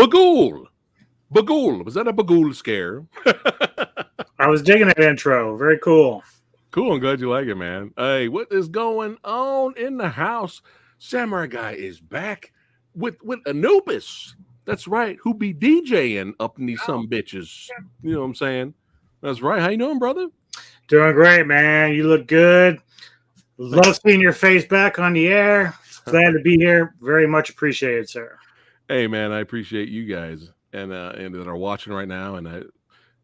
Bagul. Bagul. Was that a Bagul scare? I was digging that intro. Very cool. Cool. I'm glad you like it, man. Hey, what is going on in the house? Samurai Guy is back with Anubis. That's right. Who be DJing up in these some bitches? You know what I'm saying? That's right. How you doing, brother? Doing great, man. You look good. Love seeing your face back on the air. Glad to be here. Very much appreciated, sir. Hey, man, I appreciate you guys and that are watching right now, and I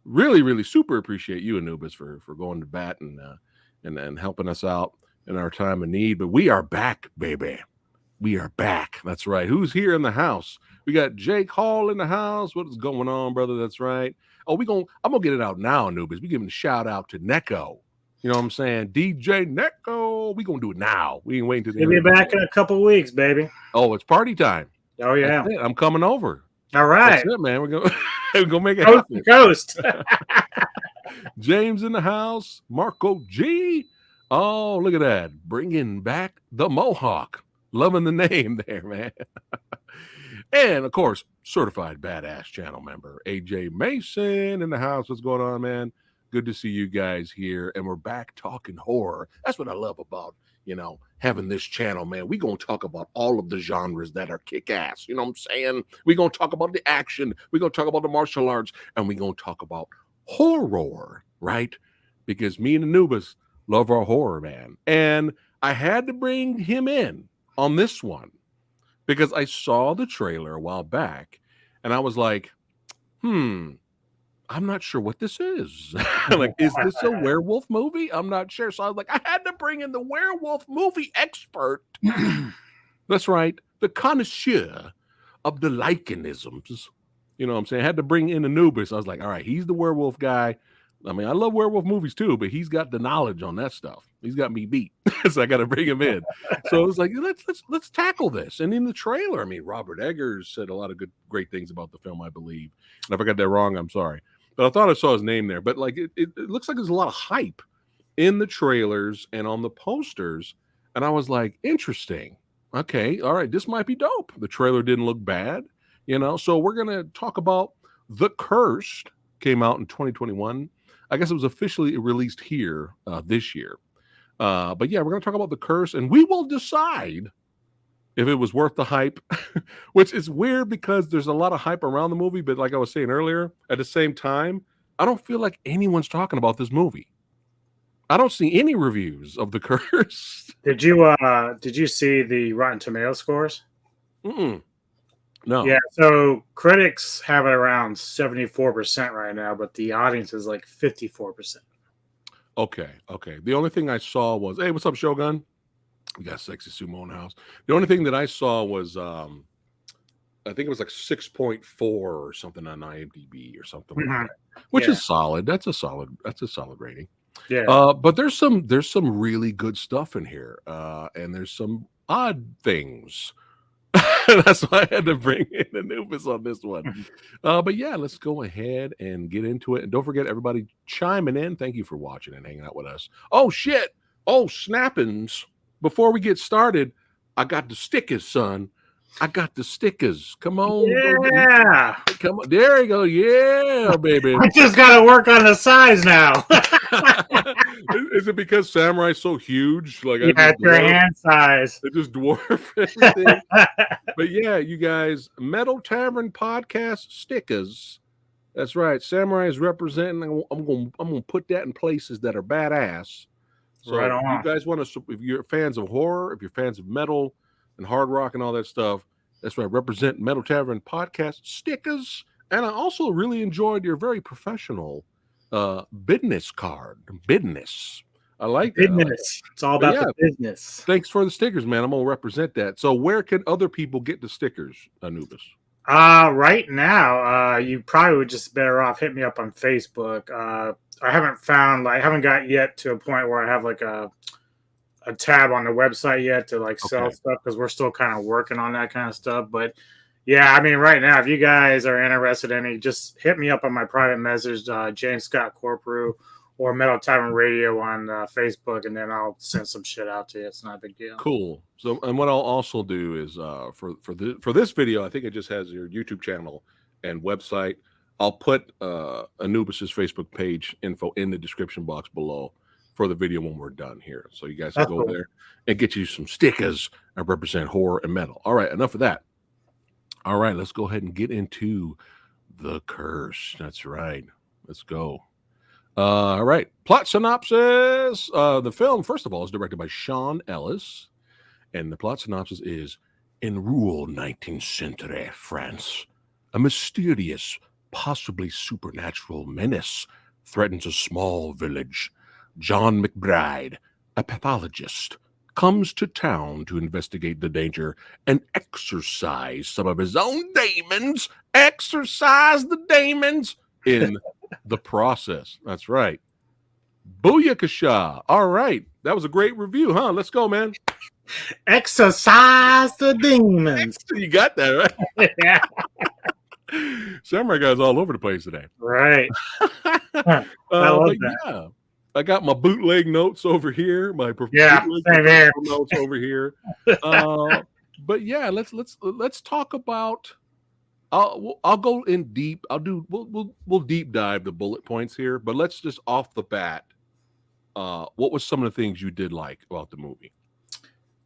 really super appreciate you, Anubis, for going to bat and helping us out in our time of need. But we are back, baby. We are back. That's right. Who's here in the house? We got Jake Hall in the house. What is going on, brother? That's right. Oh, I'm gonna get it out now, Anubis. We giving a shout out to Neko. You know what I'm saying? DJ Neko. We gonna do it now. We ain't waiting to the We'll be back in a couple weeks, baby. Oh, it's party time. Oh yeah. I'm coming over. All right. That's it, man. We're gonna make it Coast happen. to coast. James in the house. Marco G. Oh, look at that. Bringing back the Mohawk. Loving the name there, man. And, of course, certified badass channel member, AJ Mason in the house. What's going on, man? Good to see you guys here. And we're back talking horror. That's what I love about, having this channel, man. We're going to talk about all of the genres that are kick-ass. You know what I'm saying? We're going to talk about the action. We're going to talk about the martial arts. And we're going to talk about horror, right? Because me and Anubis love our horror, man. And I had to bring him in on this one because I saw the trailer a while back and I was like, I'm not sure what this is. Like, is this a werewolf movie? I'm not sure. So I was like, I had to bring in the werewolf movie expert. That's right. The connoisseur of the lichenisms. You know what I'm saying? I had to bring in Anubis. I was like, all right, he's the werewolf guy. I mean, I love werewolf movies too, but he's got the knowledge on that stuff. He's got me beat. So I got to bring him in. So it was like, let's tackle this. And in the trailer, I mean, Robert Eggers said a lot of great things about the film, I believe. And if I got that wrong, I'm sorry. But I thought I saw his name there. But like, it looks like there's a lot of hype in the trailers and on the posters. And I was like, interesting. Okay, all right, this might be dope. The trailer didn't look bad, So we're going to talk about The Cursed. Came out in 2021. I guess it was officially released here this year. But yeah, we're going to talk about The Curse, and we will decide if it was worth the hype, which is weird because there's a lot of hype around the movie. But like I was saying earlier, at the same time, I don't feel like anyone's talking about this movie. I don't see any reviews of The Curse. Did you see the Rotten Tomato scores? No. Yeah, so critics have it around 74% right now, but the audience is like 54%. Okay. The only thing I saw was, hey, what's up, Shogun? We got Sexy Sumo in the house. The only thing that I saw was, I think it was like 6.4 or something on IMDb or something like that, which is solid. That's a solid rating. Yeah. But there's some really good stuff in here, and there's some odd things. That's why I had to bring in Anubis on this one. But yeah, let's go ahead and get into it. And don't forget, everybody chiming in. Thank you for watching and hanging out with us. Oh, shit. Oh, snappings. Before we get started, I got the stickers, son. I got the stickers. Come on. Yeah. Come on. There you go. Yeah, baby. I just got to work on the size now. Is it because Samurai's so huge? Like, yeah, it's your hand size. It just dwarf everything. But yeah, you guys, Metal Tavern Podcast stickers. That's right. Samurai is representing. I'm gonna put that in places that are badass. So right on. You guys want to, if you're fans of horror, if you're fans of metal and hard rock and all that stuff, that's right. Represent Metal Tavern Podcast stickers. And I also really enjoyed your very professional business card. Business. I like that. Business. It's all about the business. Thanks for the stickers, man. I'm gonna represent that. So where can other people get the stickers, Anubis? Right now, you probably would just better off hit me up on Facebook. I haven't got yet to a point where I have like a tab on the website yet to like sell stuff because we're still kind of working on that kind of stuff. But yeah, I mean, right now, if you guys are interested in any, just hit me up on my private message, James Scott Corporu, or Metal Tavern Radio on Facebook, and then I'll send some shit out to you. It's not a big deal. Cool. So, and what I'll also do is for this video, I think it just has your YouTube channel and website. I'll put Anubis's Facebook page info in the description box below for the video when we're done here. So you guys can go there and get you some stickers that represent horror and metal. All right, enough of that. All right, let's go ahead and get into The Curse. That's right. Let's go. All right. Plot synopsis. The film, first of all, is directed by Sean Ellis. And the plot synopsis is, in rural 19th century France, a mysterious, possibly supernatural menace threatens a small village. John McBride, a pathologist, comes to town to investigate the danger and exorcise some of his own demons. Exorcise the demons in the process. That's right. Booyakasha. All right. That was a great review, huh? Let's go, man. Exorcise the demons. You got that, right? Yeah. Samurai Guy's all over the place today. Right. I love that. Yeah. I got my bootleg notes over here. My same here. Notes over here. But yeah, let's talk about. I'll go in deep. We'll deep dive the bullet points here. But let's just off the bat. What was some of the things you did like about the movie?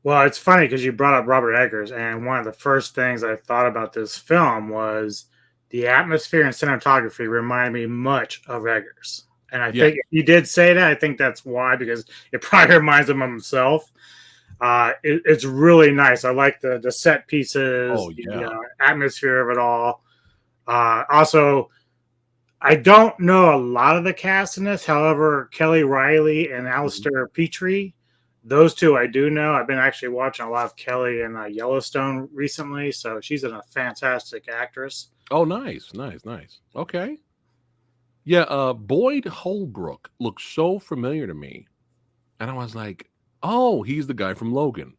Well, it's funny because you brought up Robert Eggers, and one of the first things I thought about this film was the atmosphere and cinematography reminded me much of Eggers. And I think if you did say that, I think that's why, because it probably reminds him of himself. It's really nice. I like the set pieces, the atmosphere of it all. Also, I don't know a lot of the cast in this. However, Kelly Riley and Alistair Petrie, those two I do know. I've been actually watching a lot of Kelly in Yellowstone recently, so she's a fantastic actress. Oh, nice. Okay. Yeah, Boyd Holbrook looks so familiar to me. And I was like, oh, he's the guy from Logan.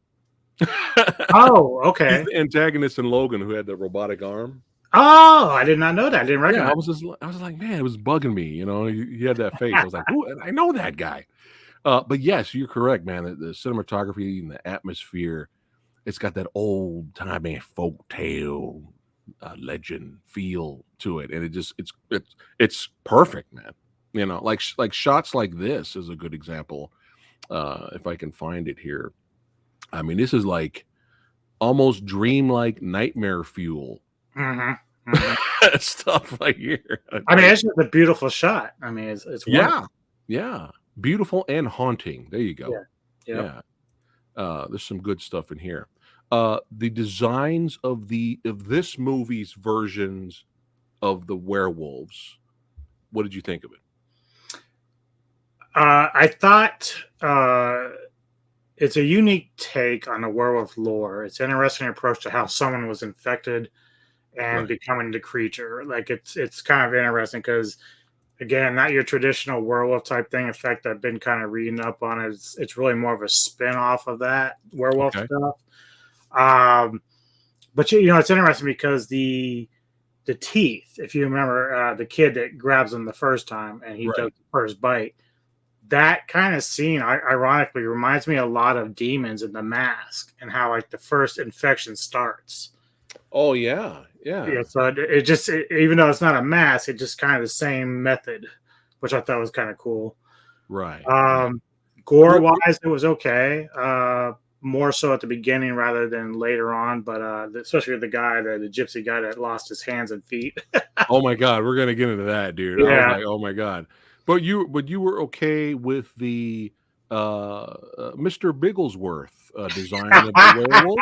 Oh, okay. He's the antagonist in Logan who had the robotic arm. Oh, I did not know that. I didn't recognize. Yeah, I was like, man, it was bugging me. You know, he had that face. I was like, ooh, I know that guy. But yes, you're correct, man. The cinematography and the atmosphere, it's got that old timey folk tale legend feel to it, and it's perfect, man. You know, like shots like this is a good example. If I can find it here, I mean, this is like almost dreamlike nightmare fuel stuff right here. I mean, it's just a beautiful shot. I mean, it's yeah, beautiful and haunting. There you go. Yeah. There's some good stuff in here. The designs of this movie's versions of the werewolves. What did you think of it? I thought it's a unique take on the werewolf lore. It's an interesting approach to how someone was infected and becoming the creature. Like it's kind of interesting because, again, not your traditional werewolf type thing. In fact, I've been kind of reading up on it. It's really more of a spin-off of that werewolf stuff. But it's interesting because the teeth, if you remember the kid that grabs him the first time and he does the first bite, that kind of scene ironically reminds me a lot of Demons in The Mask and how like the first infection starts. Oh yeah. So it just even though it's not a mask, it's just kind of the same method, which I thought was kind of cool. Right. Gore wise, it was okay. More so at the beginning rather than later on, but especially with the gypsy guy that lost his hands and feet. Oh my God, we're gonna get into that, dude. Yeah. I was like, oh my God. But you were okay with the Mr. Bigglesworth design of the werewolf?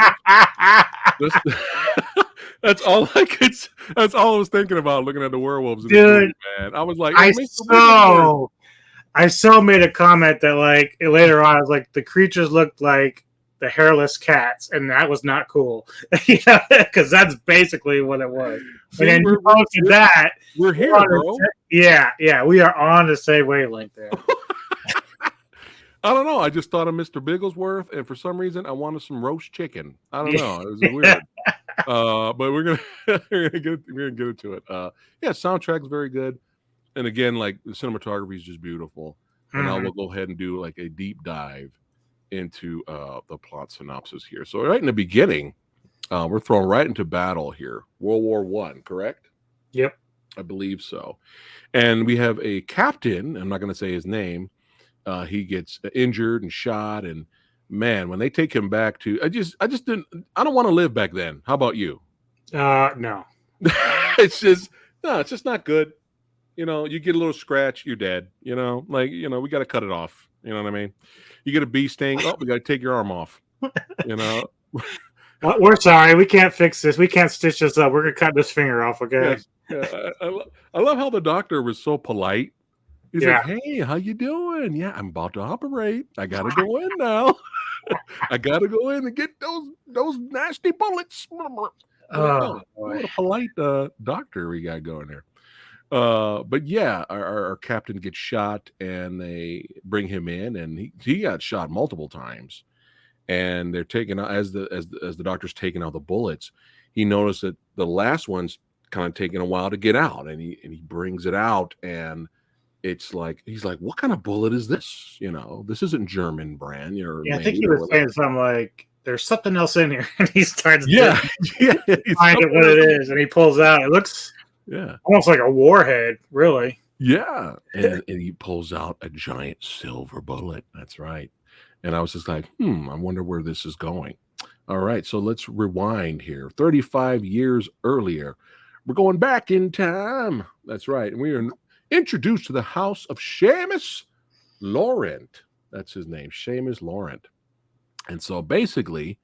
That's all I was thinking about looking at the werewolves in the movie, man. I was like, I so made a comment that like later on I was like, the creatures looked like the hairless cats, and that was not cool. Because that's basically what it was. See, and then you posted that. We're here, bro. Yeah, we are on the same wavelength there. I don't know. I just thought of Mr. Bigglesworth, and for some reason, I wanted some roast chicken. I don't know. It was weird. But we're gonna get into it. Soundtrack's very good. And again, like the cinematography is just beautiful. And I Mhm. will go ahead and do like a deep dive into the plot synopsis here. So right in the beginning, we're thrown right into battle here. World War One, correct? Yep. I believe so. And we have a captain. I'm not going to say his name. He gets injured and shot, and man, when they take him back to, I just didn't. I don't want to live back then. How about you? No. It's just no. It's just not good. You know, you get a little scratch, you're dead. You know, like we got to cut it off. You know what I mean? You get a bee sting. Oh, we got to take your arm off. You know, We're sorry. We can't fix this. We can't stitch this up. We're gonna cut this finger off. Okay. yes. Yeah, I love how the doctor was so polite. He's like, Yeah. "Hey, how you doing? Yeah, I'm about to operate. I gotta go in now. I gotta go in and get those nasty bullets." I'm like, Oh oh, boy. what a polite doctor we got going there. But yeah, our captain gets shot, and they bring him in, and he got shot multiple times, and they're taking out as the doctor's taking out the bullets. He noticed that the last one's kind of taking a while to get out, and he brings it out, and it's like he's like, "What kind of bullet is this? You know, this isn't German brand or Yeah, I think made he or was whatever." saying something like, "There's something else in here," and he starts Yeah, yeah, find it what it is, and he pulls out. It looks yeah, almost like a warhead, really. yeah, and he pulls out a giant silver bullet. That's right. And I was just like, I wonder where this is going. All right, so let's rewind here. 35 years earlier, we're going back in time. That's right. And we are introduced to the house of Seamus Laurent. That's his name, Seamus Laurent. And so basically,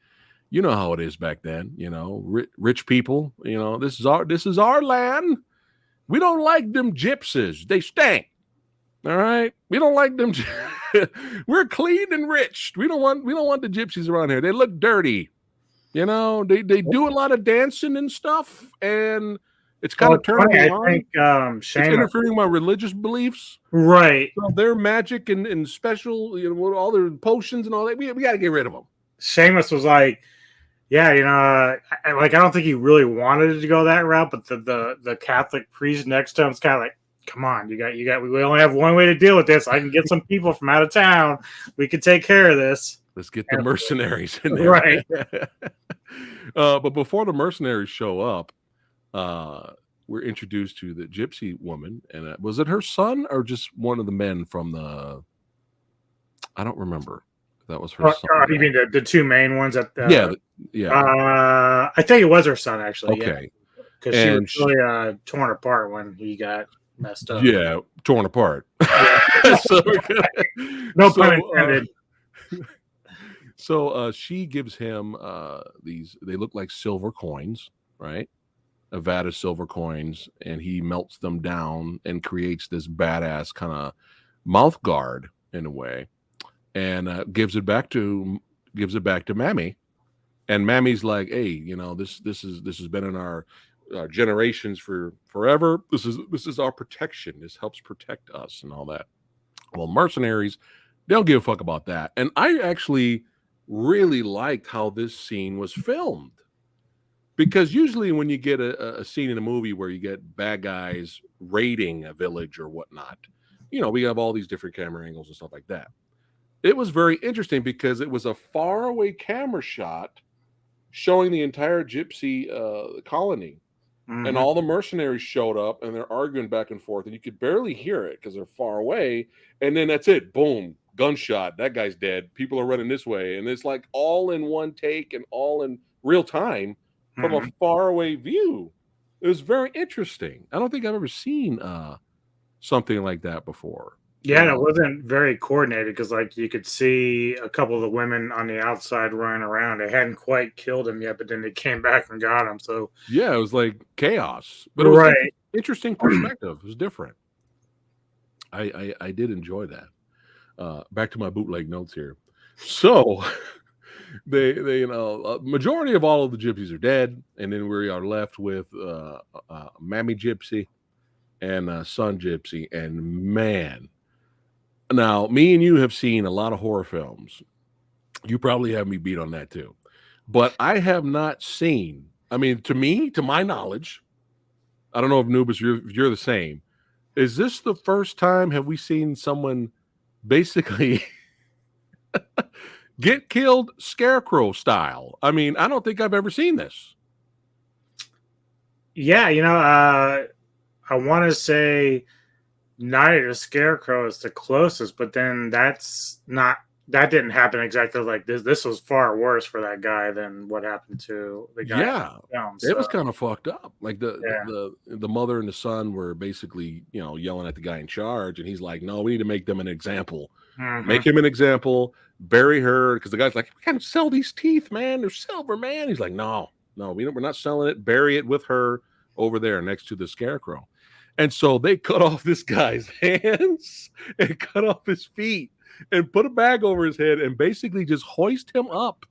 you know how it is back then, rich people, this is our land. We don't like them gypsies. They stink. All right. We don't like them. We're clean and rich. We don't want the gypsies around here. They look dirty. They do a lot of dancing and stuff, and it's kind Well, of it's turning funny. me I on. think It's Seamus, interfering with my religious beliefs. right? So their magic and special, all their potions and all that. We got to get rid of them. Seamus was like, yeah, I don't think he really wanted it to go that route, but the Catholic priest next to him was kind of like, come on, you got. We only have one way to deal with this. I can get some people from out of town. We can take care of this. Let's get the mercenaries in there. Right. But before the mercenaries show up, we're introduced to the gypsy woman. And was it her son or just one of the men from the. I don't remember. That was her son. You mean the two main ones at the. Yeah. Yeah. I think it was her son, actually. Okay. Because she was really torn apart when he got messed up. Yeah. Torn apart. So no pun intended. So she gives him they look like silver coins, right? A vat of silver coins, and he melts them down and creates this badass kind of mouth guard in a way, and gives it back to Mammy. And Mammy's like, "Hey, this has been in our generations for forever. This is our protection. This helps protect us and all that." Well, mercenaries, they don't give a fuck about that. And I actually really liked how this scene was filmed, because usually when you get a scene in a movie where you get bad guys raiding a village or whatnot, we have all these different camera angles and stuff like that. It was very interesting because it was a faraway camera shot showing the entire gypsy colony. Mm-hmm. And all the mercenaries showed up, and they're arguing back and forth, and you could barely hear it because they're far away. And then that's it. Boom. Gunshot. That guy's dead. People are running this way. And it's like all in one take and all in real time from a faraway view. It was very interesting. I don't think I've ever seen something like that before. Yeah, it wasn't very coordinated because, you could see a couple of the women on the outside running around. They hadn't quite killed him yet, but then they came back and got him. So yeah, it was like chaos, but it was interesting perspective. It was different. I did enjoy that. Back to my bootleg notes here. So they majority of all of the gypsies are dead, and then we are left with Mammy Gypsy and Son Gypsy, and man. Now, me and you have seen a lot of horror films. You probably have me beat on that too. But I have not seen, to my knowledge, I don't know if Nubis, you're the same. Is this the first time have we seen someone basically get killed Scarecrow style? I mean, I don't think I've ever seen this. Yeah, I want to say Night of the Scarecrow is the closest, but then that didn't happen exactly like this. This was far worse for that guy than what happened to the guy. Yeah, Film, it was so, kind of fucked up. Like yeah. the mother and the son were basically, yelling at the guy in charge, and he's like, "No, we need to make them an example. Mhm. Make him an example. Bury her." Because the guy's like, "We can't sell these teeth, man. They're silver, man." He's like, "No, no, we're not selling it. Bury it with her over there next to the Scarecrow." And so they cut off this guy's hands and cut off his feet and put a bag over his head and basically just hoist him up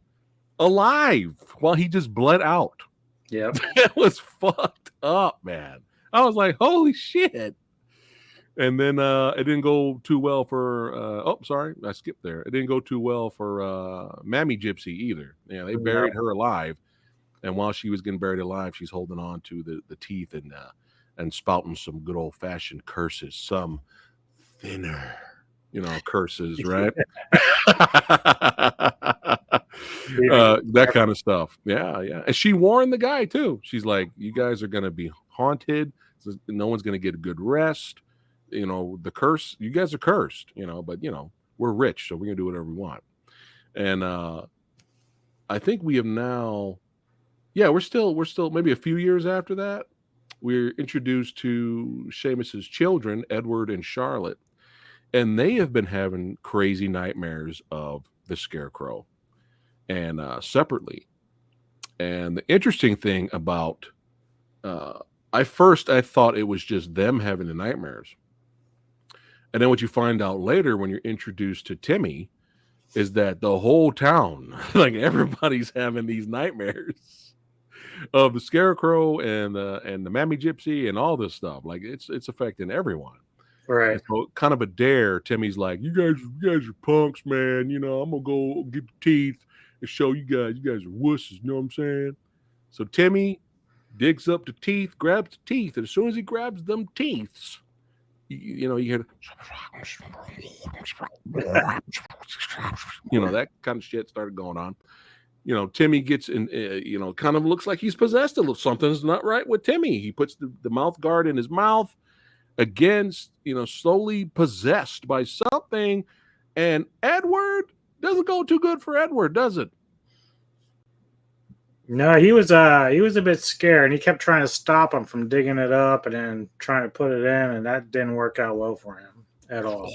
alive while he just bled out. Yep. It was fucked up, man. I was like, holy shit. And then it didn't go too well for sorry, I skipped there. It didn't go too well for Mammy Gypsy either. Yeah, they buried her alive. And while she was getting buried alive, she's holding on to the teeth and spouting some good old fashioned curses, some thinner, curses, right? That kind of stuff. Yeah, yeah. And she warned the guy too. She's like, "You guys are gonna be haunted. No one's gonna get a good rest. The curse. You guys are cursed. But we're rich, so we're gonna do whatever we want." And I think we have now. Yeah, we're still maybe a few years after that. We're introduced to Seamus's children, Edward and Charlotte, and they have been having crazy nightmares of the Scarecrow, and separately. And the interesting thing about, I thought it was just them having the nightmares, and then what you find out later when you're introduced to Timmy is that the whole town, like everybody's having these nightmares of the Scarecrow and the Mammy Gypsy and all this stuff. Like it's affecting everyone. Right. And so kind of a dare. Timmy's like, you guys are punks, man. I'm gonna go get the teeth and show you guys are wusses. You know what I'm saying? So Timmy digs up the teeth, grabs the teeth, and as soon as he grabs them teeths, you hear that kind of shit started going on. Timmy gets in, kind of looks like he's possessed a little. Something's not right with Timmy. He puts the mouth guard in his mouth, again, slowly possessed by something. And Edward doesn't go too good for Edward, does it? No, he was a bit scared, and he kept trying to stop him from digging it up and then trying to put it in, and that didn't work out well for him at all.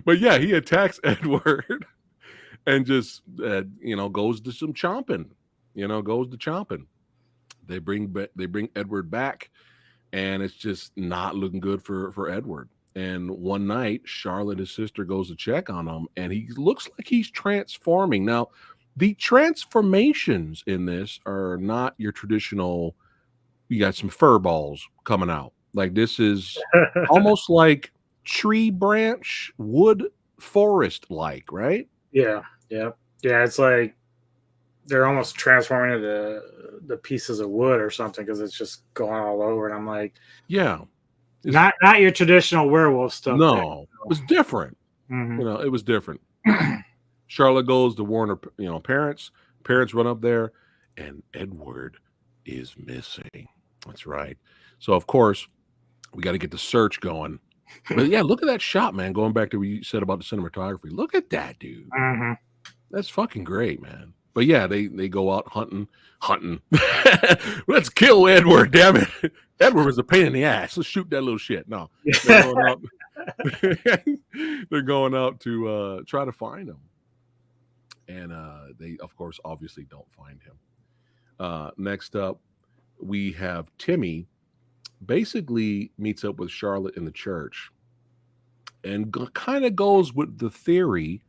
But yeah, he attacks Edward and just goes to some chomping. Goes to chomping. They bring Edward back, and it's just not looking good for Edward. And one night, Charlotte, his sister, goes to check on him, and he looks like he's transforming. Now, the transformations in this are not your traditional. You got some fur balls coming out. Like this is almost like tree branch, wood forest like, right? Yeah. It's like they're almost transforming into the pieces of wood or something because it's just going all over. And I'm like, yeah, not your traditional werewolf stuff. No, it was different. Mm-hmm. It was different. Charlotte goes to warn her, parents. Parents run up there, and Edward is missing. That's right. So of course, we got to get the search going. But yeah, look at that shot, man. Going back to what you said about the cinematography. Look at that, dude. Mm-hmm. That's fucking great, man. But yeah, they go out hunting. Let's kill Edward, damn it. Edward was a pain in the ass. Let's shoot that little shit. No. They're going out to try to find him. And they, of course, obviously don't find him. Next up, we have Timmy basically meets up with Charlotte in the church and kind of goes with the theory.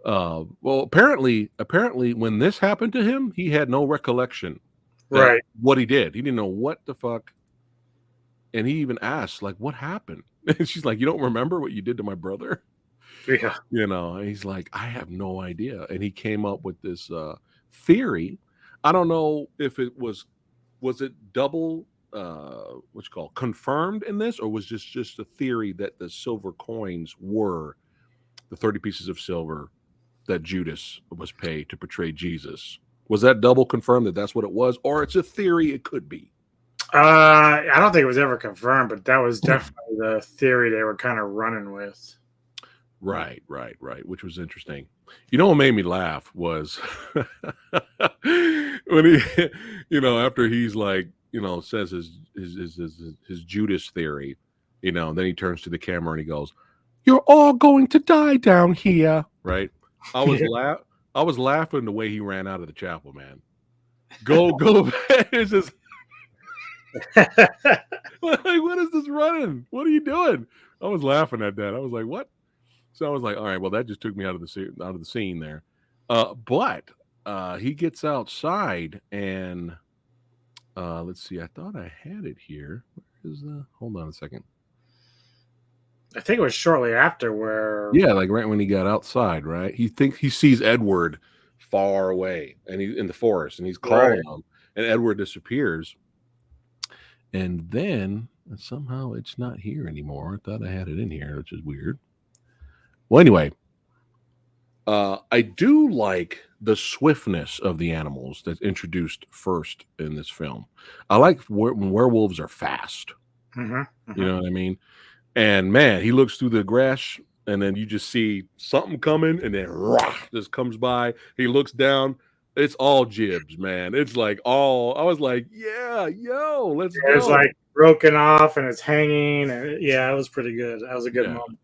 Well, apparently, when this happened to him, he had no recollection, right? What he did, he didn't know what the fuck. And he even asked, like, "What happened?" And she's like, "You don't remember what you did to my brother?" Yeah, And he's like, "I have no idea." And he came up with this theory. I don't know if it was double what you call confirmed in this, or was just a theory that the silver coins were the 30 pieces of silver that Judas was paid to portray Jesus? Was that double confirmed that that's what it was, or it's a theory it could be? I don't think it was ever confirmed, but that was definitely the theory they were kind of running with. Right, which was interesting. You know what made me laugh was when he, after he's like, says his Judas theory, then he turns to the camera and he goes, "You're all going to die down here," right? I was laughing the way he ran out of the chapel, man. Go. It's just like, what is this running? What are you doing? I was laughing at that. I was like, what? So I was like, all right, well, that just took me out of the scene there. But he gets outside and let's see. I thought I had it here. Where is hold on a second. I think it was shortly after where. Yeah, like right when he got outside, right? He sees Edward far away and he's in the forest and he's calling him, and Edward disappears. And then somehow it's not here anymore. I thought I had it in here, which is weird. Well, anyway, I do like the swiftness of the animals that's introduced first in this film. I like when werewolves are fast. Mm-hmm. You know what I mean? And man, he looks through the grass, and then you just see something coming, and then rah, just comes by. He looks down. It's all jibs, man. It's like all. I was like, yeah, yo, let's go. It's like broken off, and it's hanging, and it was pretty good. That was a good moment.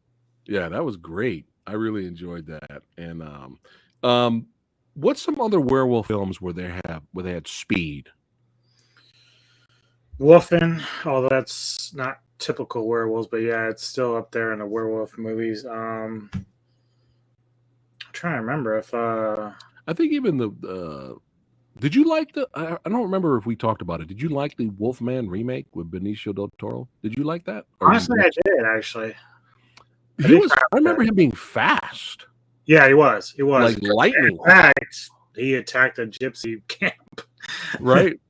Yeah, that was great. I really enjoyed that. And what's some other werewolf films where they had speed? Wolfen, although that's not typical werewolves, but yeah, it's still up there in the werewolf movies. I'm trying to remember if I think even the did you like the I don't remember if we talked about it. Did you like the Wolfman remake with Benicio del Toro? Did you like that? Honestly, I did actually. I remember him being fast. Yeah, he was. He was like lightning. In fact, he attacked a gypsy camp. Right.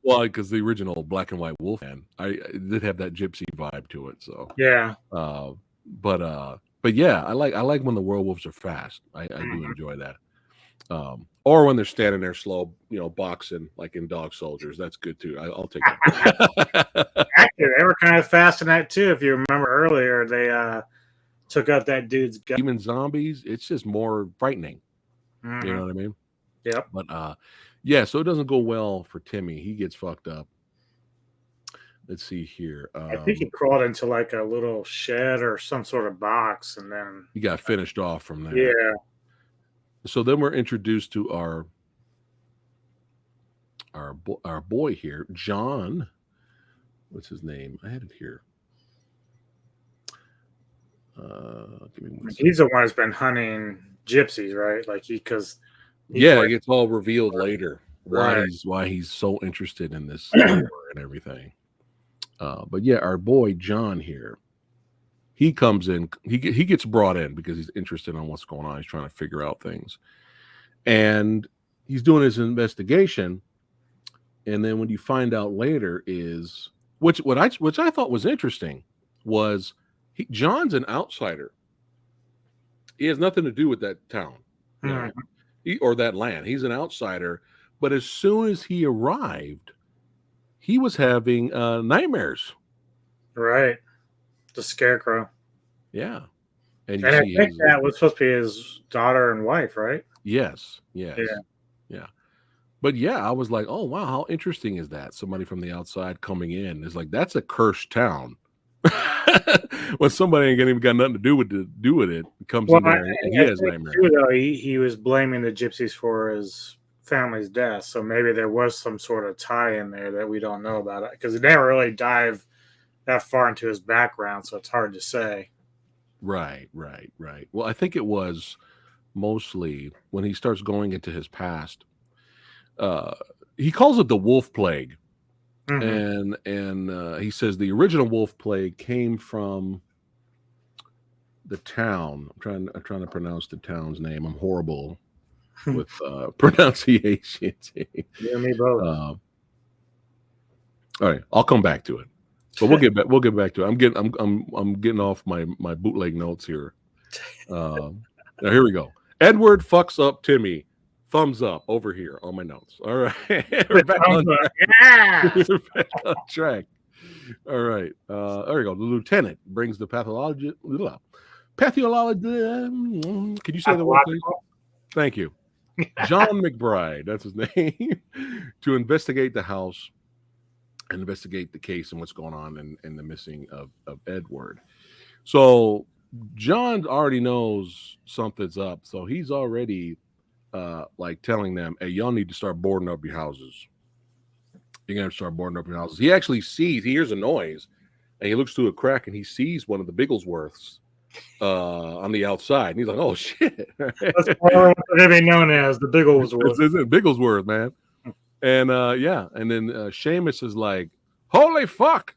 Well, because the original black and white Wolfman, I did have that gypsy vibe to it. So yeah. But yeah, I like when the werewolves are fast. I do enjoy that. Or when they're standing there slow, boxing like in Dog Soldiers. That's good too. I'll take that. Actually, they were kind of fast in that too. If you remember earlier, they took out that dude's gun. Even zombies, it's just more frightening. Mm-hmm. You know what I mean? Yep. But yeah, so it doesn't go well for Timmy. He gets fucked up. Let's see here. I think he crawled into like a little shed or some sort of box, and then he got finished off from there. Yeah. So then we're introduced to our boy here, John. What's his name? I had it here. Give me one second. He's the one who's been hunting gypsies, right? Like because it gets all revealed later why he's so interested in this and everything. But yeah, our boy John here, he comes in, he gets brought in because he's interested in what's going on. He's trying to figure out things, and he's doing his investigation. And then when you find out later is which I thought was interesting was John's an outsider. He has nothing to do with that town or that land. He's an outsider. But as soon as he arrived, he was having nightmares. Right. The Scarecrow. Yeah. And I think that was supposed to be his daughter and wife, right? Yes. Yeah. But yeah, I was like, oh, wow, how interesting is that? Somebody from the outside coming in. It's like, that's a cursed town. When somebody ain't even got nothing to do with it, comes in there and he has nightmares. Too, though, he was blaming the gypsies for his family's death. So maybe there was some sort of tie in there that we don't know about it because it never really dive that far into his background, so it's hard to say. Right. Well, I think it was mostly when he starts going into his past. He calls it the wolf plague. Mm-hmm. And he says the original wolf plague came from the town. I'm trying to pronounce the town's name. I'm horrible with pronunciation. Yeah, me both. All right, I'll come back to it, but we'll get back. We'll get back to it. I'm getting off my bootleg notes here. Now here we go. Edward fucks up Timmy. Thumbs up over here on my notes. All right, we're back on track. Yeah. We're back on track. All right, there we go. The lieutenant brings the pathologist. Can you say the word, please? Thank you. John McBride, that's his name, to investigate the house and investigate the case and what's going on and the missing of Edward. So John already knows something's up. So he's already like telling them, hey, y'all need to start boarding up your houses. You're going to start boarding up your houses. He actually he hears a noise and he looks through a crack and he sees one of the Bigglesworths on the outside. And he's like, oh, shit. That's what they've been known as the Bigglesworth. It's Bigglesworth, man. And yeah. And then Seamus is like, holy fuck.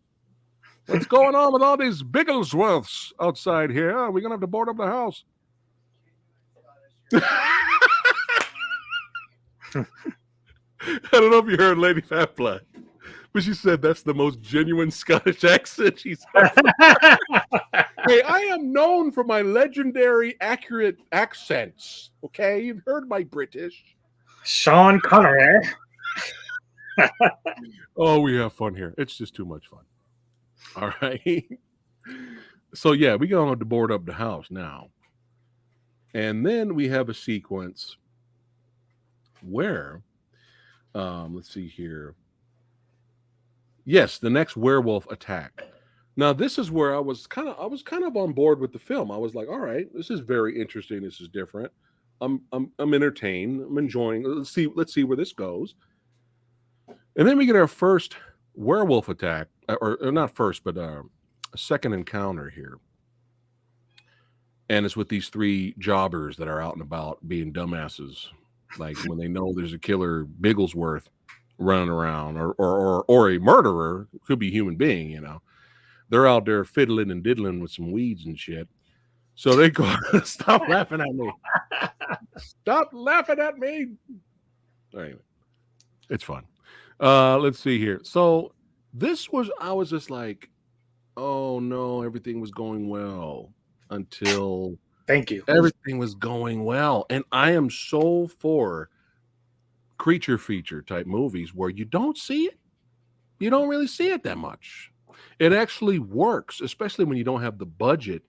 What's going on with all these Bigglesworths outside here? Are we going to have to board up the house? I don't know if you heard Lady Fatblood, but she said that's the most genuine Scottish accent she's ever. Hey, I am known for my legendary accurate accents. Okay, you've heard my British. Sean Connery. Oh, we have fun here. It's just too much fun. All right. So yeah, we going to board up the house now. And then we have a sequence where let's see here. Yes, the next werewolf attack. Now, this is where I was kind of on board with the film. I was like, all right, this is very interesting. This is different. I'm entertained. I'm enjoying. Let's see where this goes. And then we get our first werewolf attack, or not first, but a second encounter here. And it's with these three jobbers that are out and about being dumbasses. Like when they know there's a killer Bigglesworth running around, or a murderer, could be a human being, you know. They're out there fiddling and diddling with some weeds and shit. So they go, stop laughing at me. Stop laughing at me. Anyway, it's fun. Let's see here. So I was just like, oh no, everything was going well until Thank you. Everything was going well. And I am so for creature feature type movies where you don't see it. You don't really see it that much. It actually works, especially when you don't have the budget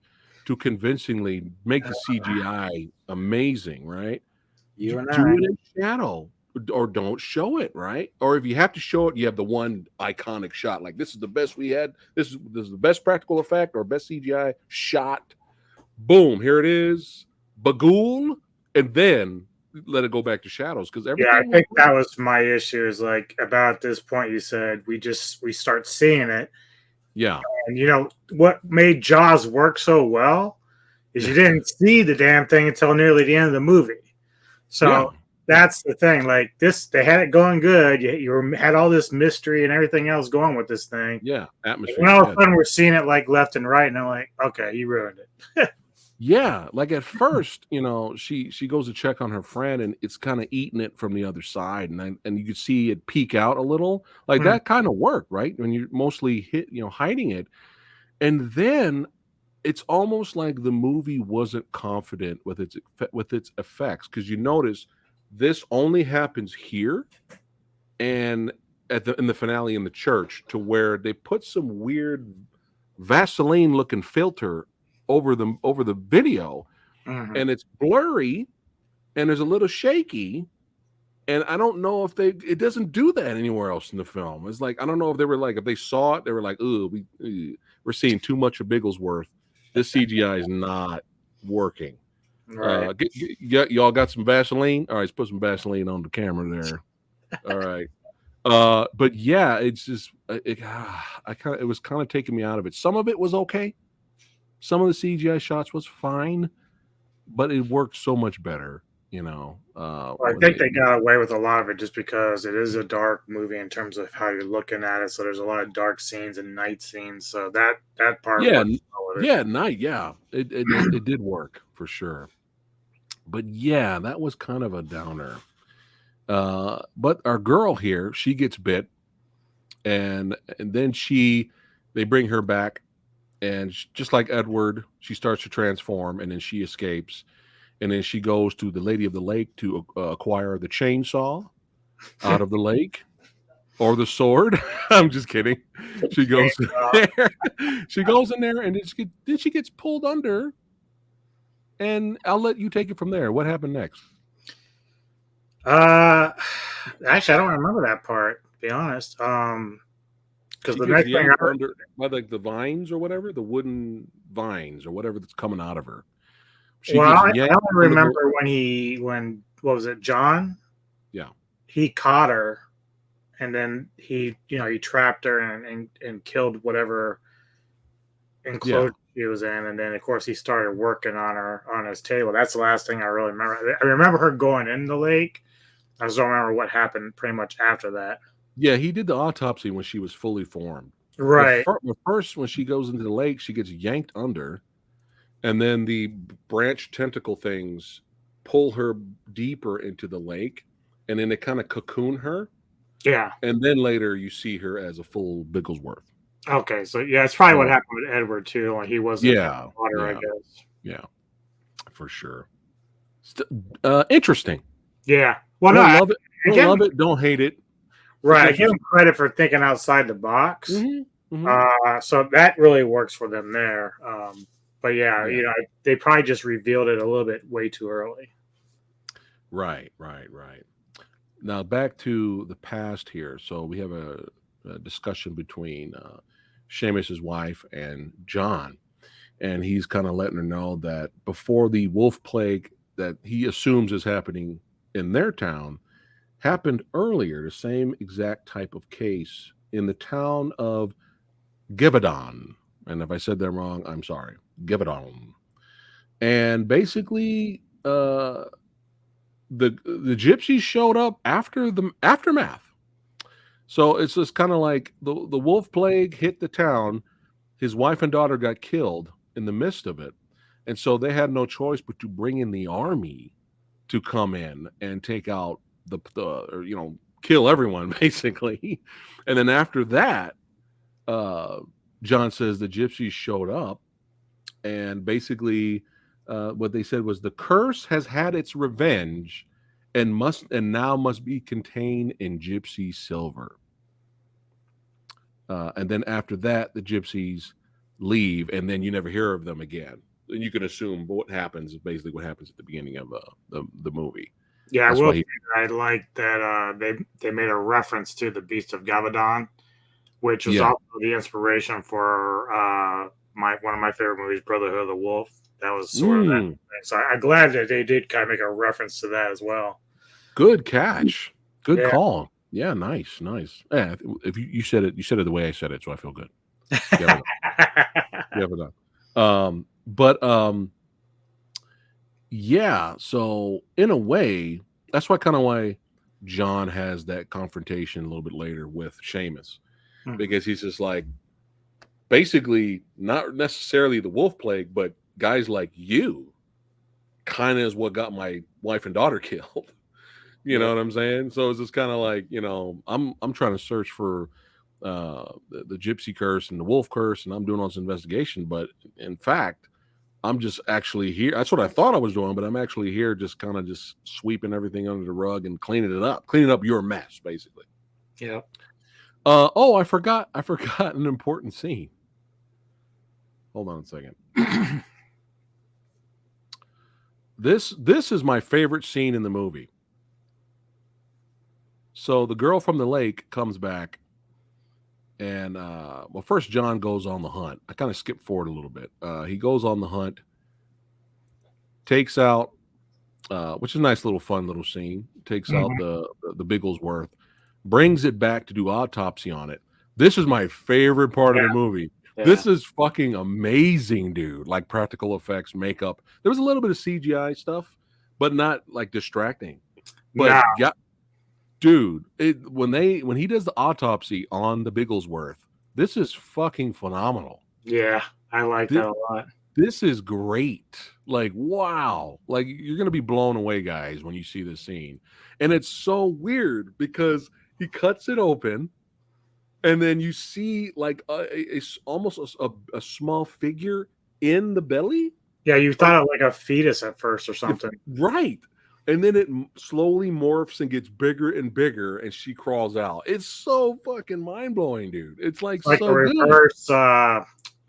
to convincingly make the CGI amazing, right? You and do I. it in shadow or don't show it, right? Or if you have to show it, you have the one iconic shot. Like this is the best we had. This is the best practical effect or best CGI shot. Boom, here it is. Bagool, and then let it go back to shadows because everything. Yeah, I think that was my issue. Is like about this point you said we start seeing it. Yeah. And you know what made Jaws work so well is you didn't see the damn thing until nearly the end of the movie. So that's the thing. Like this, they had it going good. You had all this mystery and everything else going with this thing. Yeah, atmosphere. And all of a sudden, we're seeing it like left and right, and I'm like, okay, you ruined it. Yeah, like at first, you know, she goes to check on her friend, and it's kind of eating it from the other side, and you could see it peek out a little. Like that kind of worked, right? When you're mostly hiding it, and then it's almost like the movie wasn't confident with its effects because you notice this only happens here, and in the finale in the church, to where they put some weird Vaseline looking filter over the video, and it's blurry and there's a little shaky, and I don't know if it doesn't do that anywhere else in the film. It's like I don't know if they were like, if they saw it, they were like, oh, we're seeing too much of Bigglesworth. This CGI is not working. Right. Y'all got some Vaseline? All right, let's put some Vaseline on the camera there. All right. But yeah, it's just it was kind of taking me out of it. Some of it was okay. Some of the CGI shots was fine, but it worked so much better, you know. Well, I think they got away with a lot of it just because it is a dark movie in terms of how you're looking at it. So there's a lot of dark scenes and night scenes. So that part, night, it did work for sure. But yeah, that was kind of a downer. But our girl here, she gets bit and then they bring her back, and just like Edward, she starts to transform, and then she escapes, and then she goes to the Lady of the Lake to acquire the chainsaw out of the lake. Or the sword. I'm just kidding. She goes in there. She goes in there, and then she gets pulled under. And I'll let you take it from there. What happened next? Actually, I don't remember that part. To be honest, because She the gets next thing I yanked heard, under by like the vines or whatever, the wooden vines or whatever that's coming out of her. She well, gets I yanked only under the, remember when what was it, John? yeah, He caught her, and then he trapped her and killed whatever enclosure she was in, and then of course he started working on her on his table. That's the last thing I really remember. I remember her going in the lake. I just don't remember what happened pretty much after that. Yeah, he did the autopsy when she was fully formed. Right. But first, when she goes into the lake, she gets yanked under, and then the branch tentacle things pull her deeper into the lake, and then they kind of cocoon her. Yeah. And then later you see her as a full Bigglesworth. Okay. So yeah, it's probably what happened with Edward too. Like he wasn't Yeah, water, I yeah, guess. yeah, for sure. Interesting. Yeah. Well, no, Don't love it. I Don't give love it. Don't hate it. It's right. I give him interesting. credit for thinking outside the box. So that really works for them there. But yeah, Yeah. they probably just revealed it a little bit way too early. Right. Now back to the past here. So we have a discussion between Seamus's wife and John, and he's kind of letting her know that before the wolf plague that he assumes is happening in their town happened earlier, the same exact type of case in the town of Givaudan. And if I said that wrong, I'm sorry. Givaudan. And basically, the gypsies showed up after the aftermath. So it's just kind of like the wolf plague hit the town. His wife and daughter got killed in the midst of it. And so they had no choice but to bring in the army to come in and take out kill everyone basically. And then after that, John says the gypsies showed up, and basically what they said was the curse has had its revenge and now must be contained in gypsy silver. And then after that, the gypsies leave, and then you never hear of them again. And you can assume what happens is basically what happens at the beginning of the movie. Yeah, I like that they made a reference to the Beast of Gavadon, which was also the inspiration for one of my favorite movies, Brotherhood of the Wolf. That was sort of that thing. So I'm glad that they did kind of make a reference to that as well. Good catch. Good call. Yeah, nice. Yeah, if you said it the way I said it, so I feel good. Yeah, so in a way, that's why John has that confrontation a little bit later with Seamus, because he's just like, basically, not necessarily the wolf plague, but guys like you kind of is what got my wife and daughter killed. You know what I'm saying? So it's just kind of like, I'm trying to search for the gypsy curse and the wolf curse, and I'm doing all this investigation, but in fact, I'm just actually here. That's what I thought I was doing, but I'm actually here just kind of just sweeping everything under the rug and cleaning up your mess, basically. Yeah. I forgot an important scene. Hold on a second. This is my favorite scene in the movie. So the girl from the lake comes back, and first John goes on the hunt. I kind of skipped forward a little bit. He goes on the hunt, takes out, which is a nice little fun little scene. Takes out the Bigglesworth, brings it back to do autopsy on it. This is my favorite part of the movie. Yeah. This is fucking amazing, dude. Like practical effects, makeup. There was a little bit of CGI stuff, but not like distracting. But yeah. Dude, when he does the autopsy on the Bigglesworth, this is fucking phenomenal. Yeah, I like that a lot. This is great. Like, wow. Like, you're going to be blown away, guys, when you see this scene. And it's so weird because he cuts it open, and then you see like almost a small figure in the belly. Yeah, you thought of like a fetus at first or something. Right. And then it slowly morphs and gets bigger and bigger, and she crawls out. It's so fucking mind blowing, dude. It's like It's like a so good. reverse. I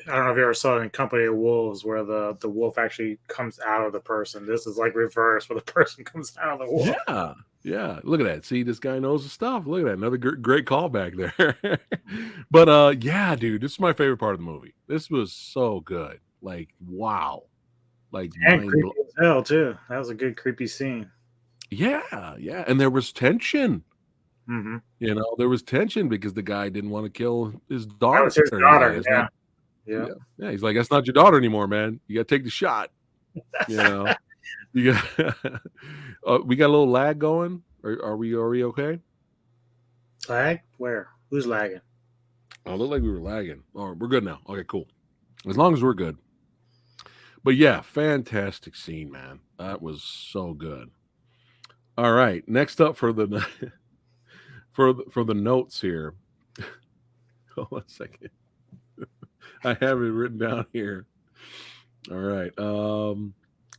don't know if you ever saw it in Company of Wolves, where the wolf actually comes out of the person. This is like reverse, where the person comes out of the wolf. Yeah. Yeah. Look at that. See, this guy knows the stuff. Look at that. Another great callback there. But yeah, dude, this is my favorite part of the movie. This was so good. Like, wow. Like And mind creepy as hell too. That was a good creepy scene. Yeah, yeah. And there was tension. Mm-hmm. There was tension because the guy didn't want to kill his That daughter. was his He's like, daughter. "It's Yeah, not." yeah. Yeah. He's like, "That's not your daughter anymore, man. You got to take the shot." You know. You got. We got a little lag going. Are we okay? Lag? Where? Who's lagging? Oh, looked like we were lagging. Oh, we're good now. Okay, cool. As long as we're good. But yeah, fantastic scene, man. That was so good. All right, next up for the for the notes here. Hold on a second. I have it written down here. All right.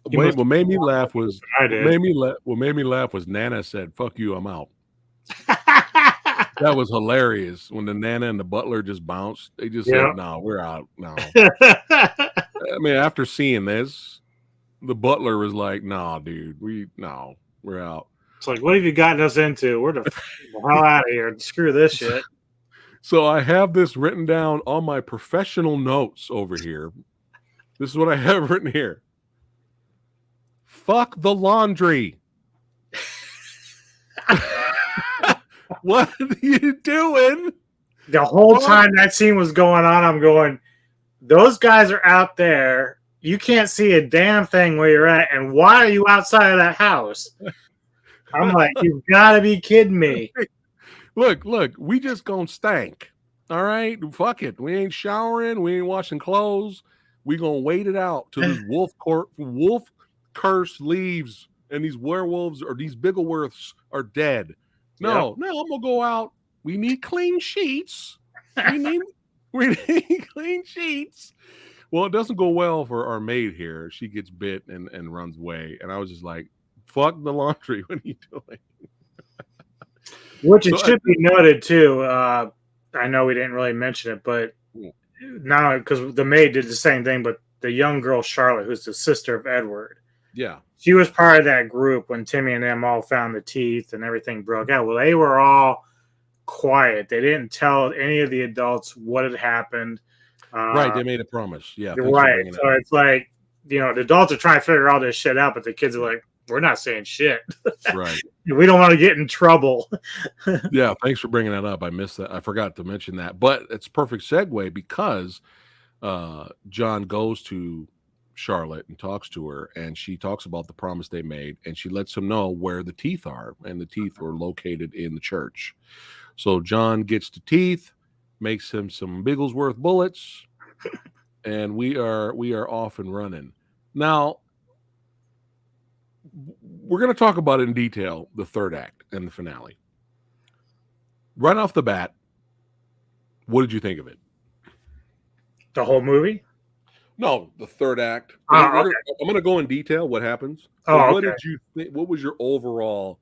Wait, what made me laugh was I did. what made me laugh was Nana said, "Fuck you, I'm out." That was hilarious when the Nana and the butler just bounced. They just Yeah. said, "No, we're out now." I mean, after seeing this, the butler was like, "Nah, dude, we're out." It's like, what have you gotten us into? We're the hell out of here. Screw this shit. So I have this written down on my professional notes over here. This is what I have written here. Fuck the laundry. What are you doing? The whole time that scene was going on, I'm going, those guys are out there. You can't see a damn thing where you're at. And why are you outside of that house? I'm like, you've got to be kidding me. Look, we just gonna stank. All right? Fuck it. We ain't showering. We ain't washing clothes. We gonna wait it out till this wolf curse leaves and these werewolves or these Biggleworths are dead. No, I'm gonna go out. We need clean sheets. We need clean sheets. Well, it doesn't go well for our maid here. She gets bit and runs away. And I was just like, fuck the laundry. What are you doing? Which it should be noted too. I know we didn't really mention it, but now because the maid did the same thing, but the young girl Charlotte, who's the sister of Edward, she was part of that group when Timmy and them all found the teeth and everything broke out. Well, they were all quiet. They didn't tell any of the adults what had happened. Right, they made a promise. Yeah, right. So it's like, the adults are trying to figure all this shit out, but the kids are like, we're not saying shit. Right. We don't want to get in trouble. Yeah, thanks for bringing that up. I missed that. I forgot to mention that. But it's a perfect segue because John goes to Charlotte and talks to her, and she talks about the promise they made, and she lets him know where the teeth are, and the teeth were located in the church. So John gets the teeth, makes him some Bigglesworth bullets, and we are off and running. Now, we're going to talk about it in detail, the third act and the finale. Right off the bat, what did you think of it? The whole movie? No, the third act. Okay. I'm going to go in detail what happens. What did you think? What was your overall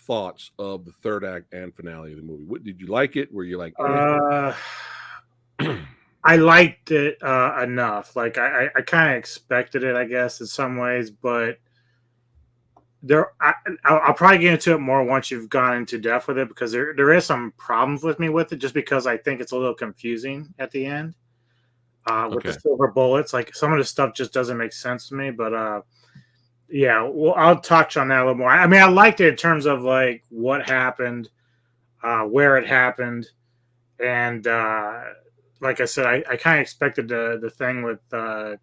thoughts of the third act and finale of the movie? What did you like it? Were you like, I liked it enough. Like I kind of expected it, I guess, in some ways, but I'll probably get into it more once you've gone into depth with it, because there is some problems with me with it, just because I think it's a little confusing at the end with the silver bullets. Like some of the stuff just doesn't make sense to me, but yeah, well, I'll touch on that a little more. I mean, I liked it in terms of like what happened, where it happened, and like I said, I kind of expected the thing with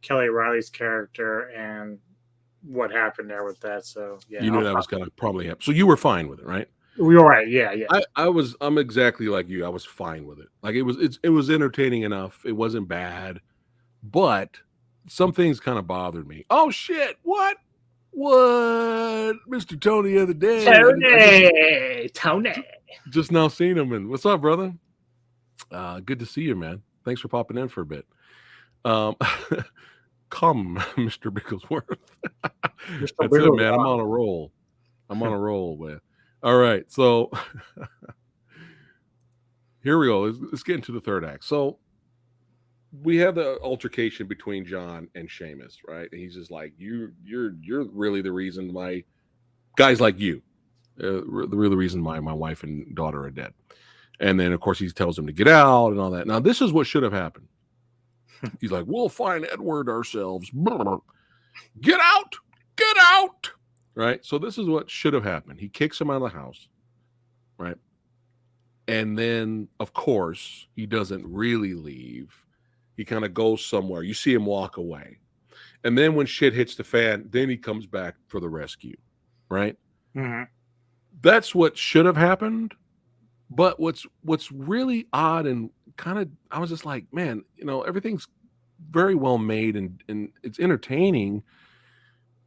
Kelly Riley's character and what happened there with that. So yeah, you knew that was going to probably happen. So you were fine with it, right? We were right. Yeah. I'm exactly like you. I was fine with it. Like it was entertaining enough. It wasn't bad, but some things kind of bothered me. Oh shit! What, Mr. Tony the other day? Tony. Just now seen him. And what's up, brother? Good to see you, man. Thanks for popping in for a bit. Um, come, Mr. Bigglesworth. Mr. That's it, man. I'm Bigglesworth. on a roll. I'm on a roll, man. All right, so here we go. Let's get into the third act. So we have the altercation between John and Seamus, right? And he's just like, you're really the reason why guys like you, the real reason why my wife and daughter are dead. And then, of course, he tells him to get out and all that. Now, this is what should have happened. He's like, we'll find Edward ourselves. Get out! Get out! Right? So this is what should have happened. He kicks him out of the house, right? And then, of course, he doesn't really leave. He kind of goes somewhere. You see him walk away. And then when shit hits the fan, then he comes back for the rescue, right? Mm-hmm. That's what should have happened. But what's really odd and kind of, I was just like, man, everything's very well made and it's entertaining.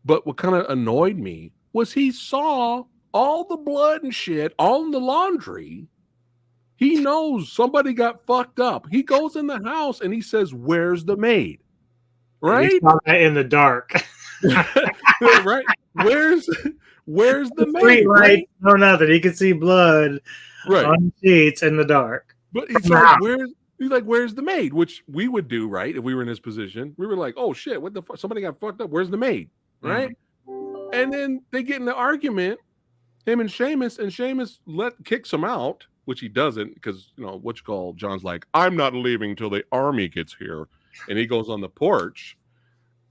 But what kind of annoyed me was he saw all the blood and shit on the laundry. He knows somebody got fucked up. He goes in the house and he says, "Where's the maid?" Right? He saw that in the dark. Right? Where's the maid? Street light, right? no nothing. He could see blood Right. on the sheets in the dark. But he's like, where's the maid? Which we would do, right? If we were in his position, we were like, oh shit, what the fuck? Somebody got fucked up. Where's the maid? Right? Mm-hmm. And then they get in the argument, him and Seamus kicks him out, which he doesn't, because John's like, I'm not leaving till the army gets here. And he goes on the porch.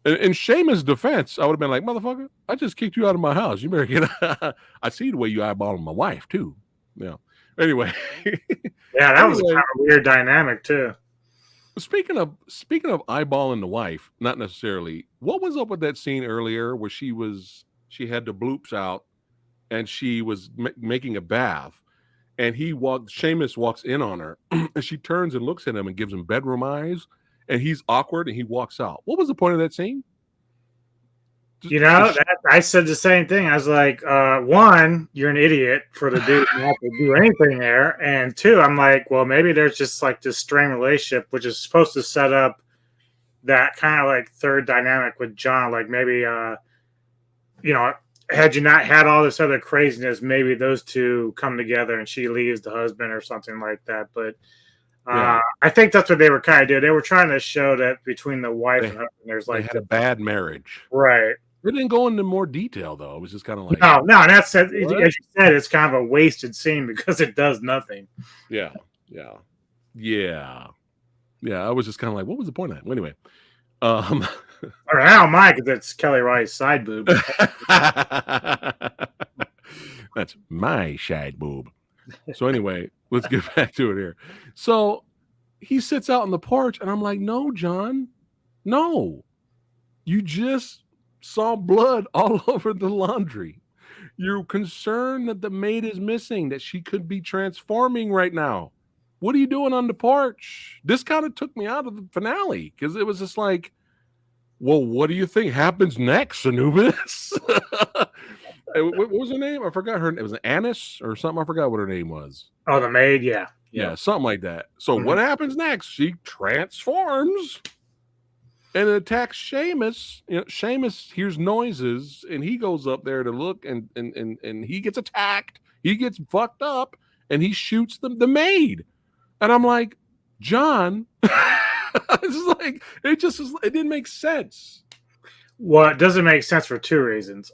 In Seamus' defense, I would have been like, motherfucker, I just kicked you out of my house. You better get out. I see the way you eyeballing my wife, too. Yeah. Anyway. Yeah, that was kind of a weird dynamic, too. Speaking of eyeballing the wife, not necessarily, what was up with that scene earlier where she had the bloops out and she was making a bath and Seamus walks in on her and she turns and looks at him and gives him bedroom eyes and he's awkward and he walks out. What was the point of that scene? I said the same thing. I was like, one, you're an idiot for the dude not to do anything there. And two, I'm like, well, maybe there's just like this strained relationship, which is supposed to set up that kind of like third dynamic with John. Like maybe, had you not had all this other craziness, maybe those two come together and she leaves the husband or something like that. But I think that's what they were kind of doing. They were trying to show that between the wife and husband, there's like they had a bad marriage. Right. They didn't go into more detail, though. It was just kind of like... No, that's... As you said, it's kind of a wasted scene because it does nothing. Yeah. I was just kind of like, what was the point of that? Well, anyway. Or how am I? Because it's Kelly Rice's side boob. That's my side boob. So anyway, let's get back to it here. So he sits out on the porch, and I'm like, no, John. No. You just... saw blood all over the laundry. You're concerned that the maid is missing, that she could be transforming right now. What are you doing on the porch? This kind of took me out of the finale because it was just like, well, what do you think happens next, Anubis? What was her name? I forgot her name. It was Annis or something. I forgot what her name was. Oh, the maid? Yeah, something like that. So what happens next? She transforms and attacks Seamus. Seamus hears noises and he goes up there to look and he gets attacked. He gets fucked up and he shoots the maid. And I'm like, John, it didn't make sense. Well, it doesn't make sense for two reasons.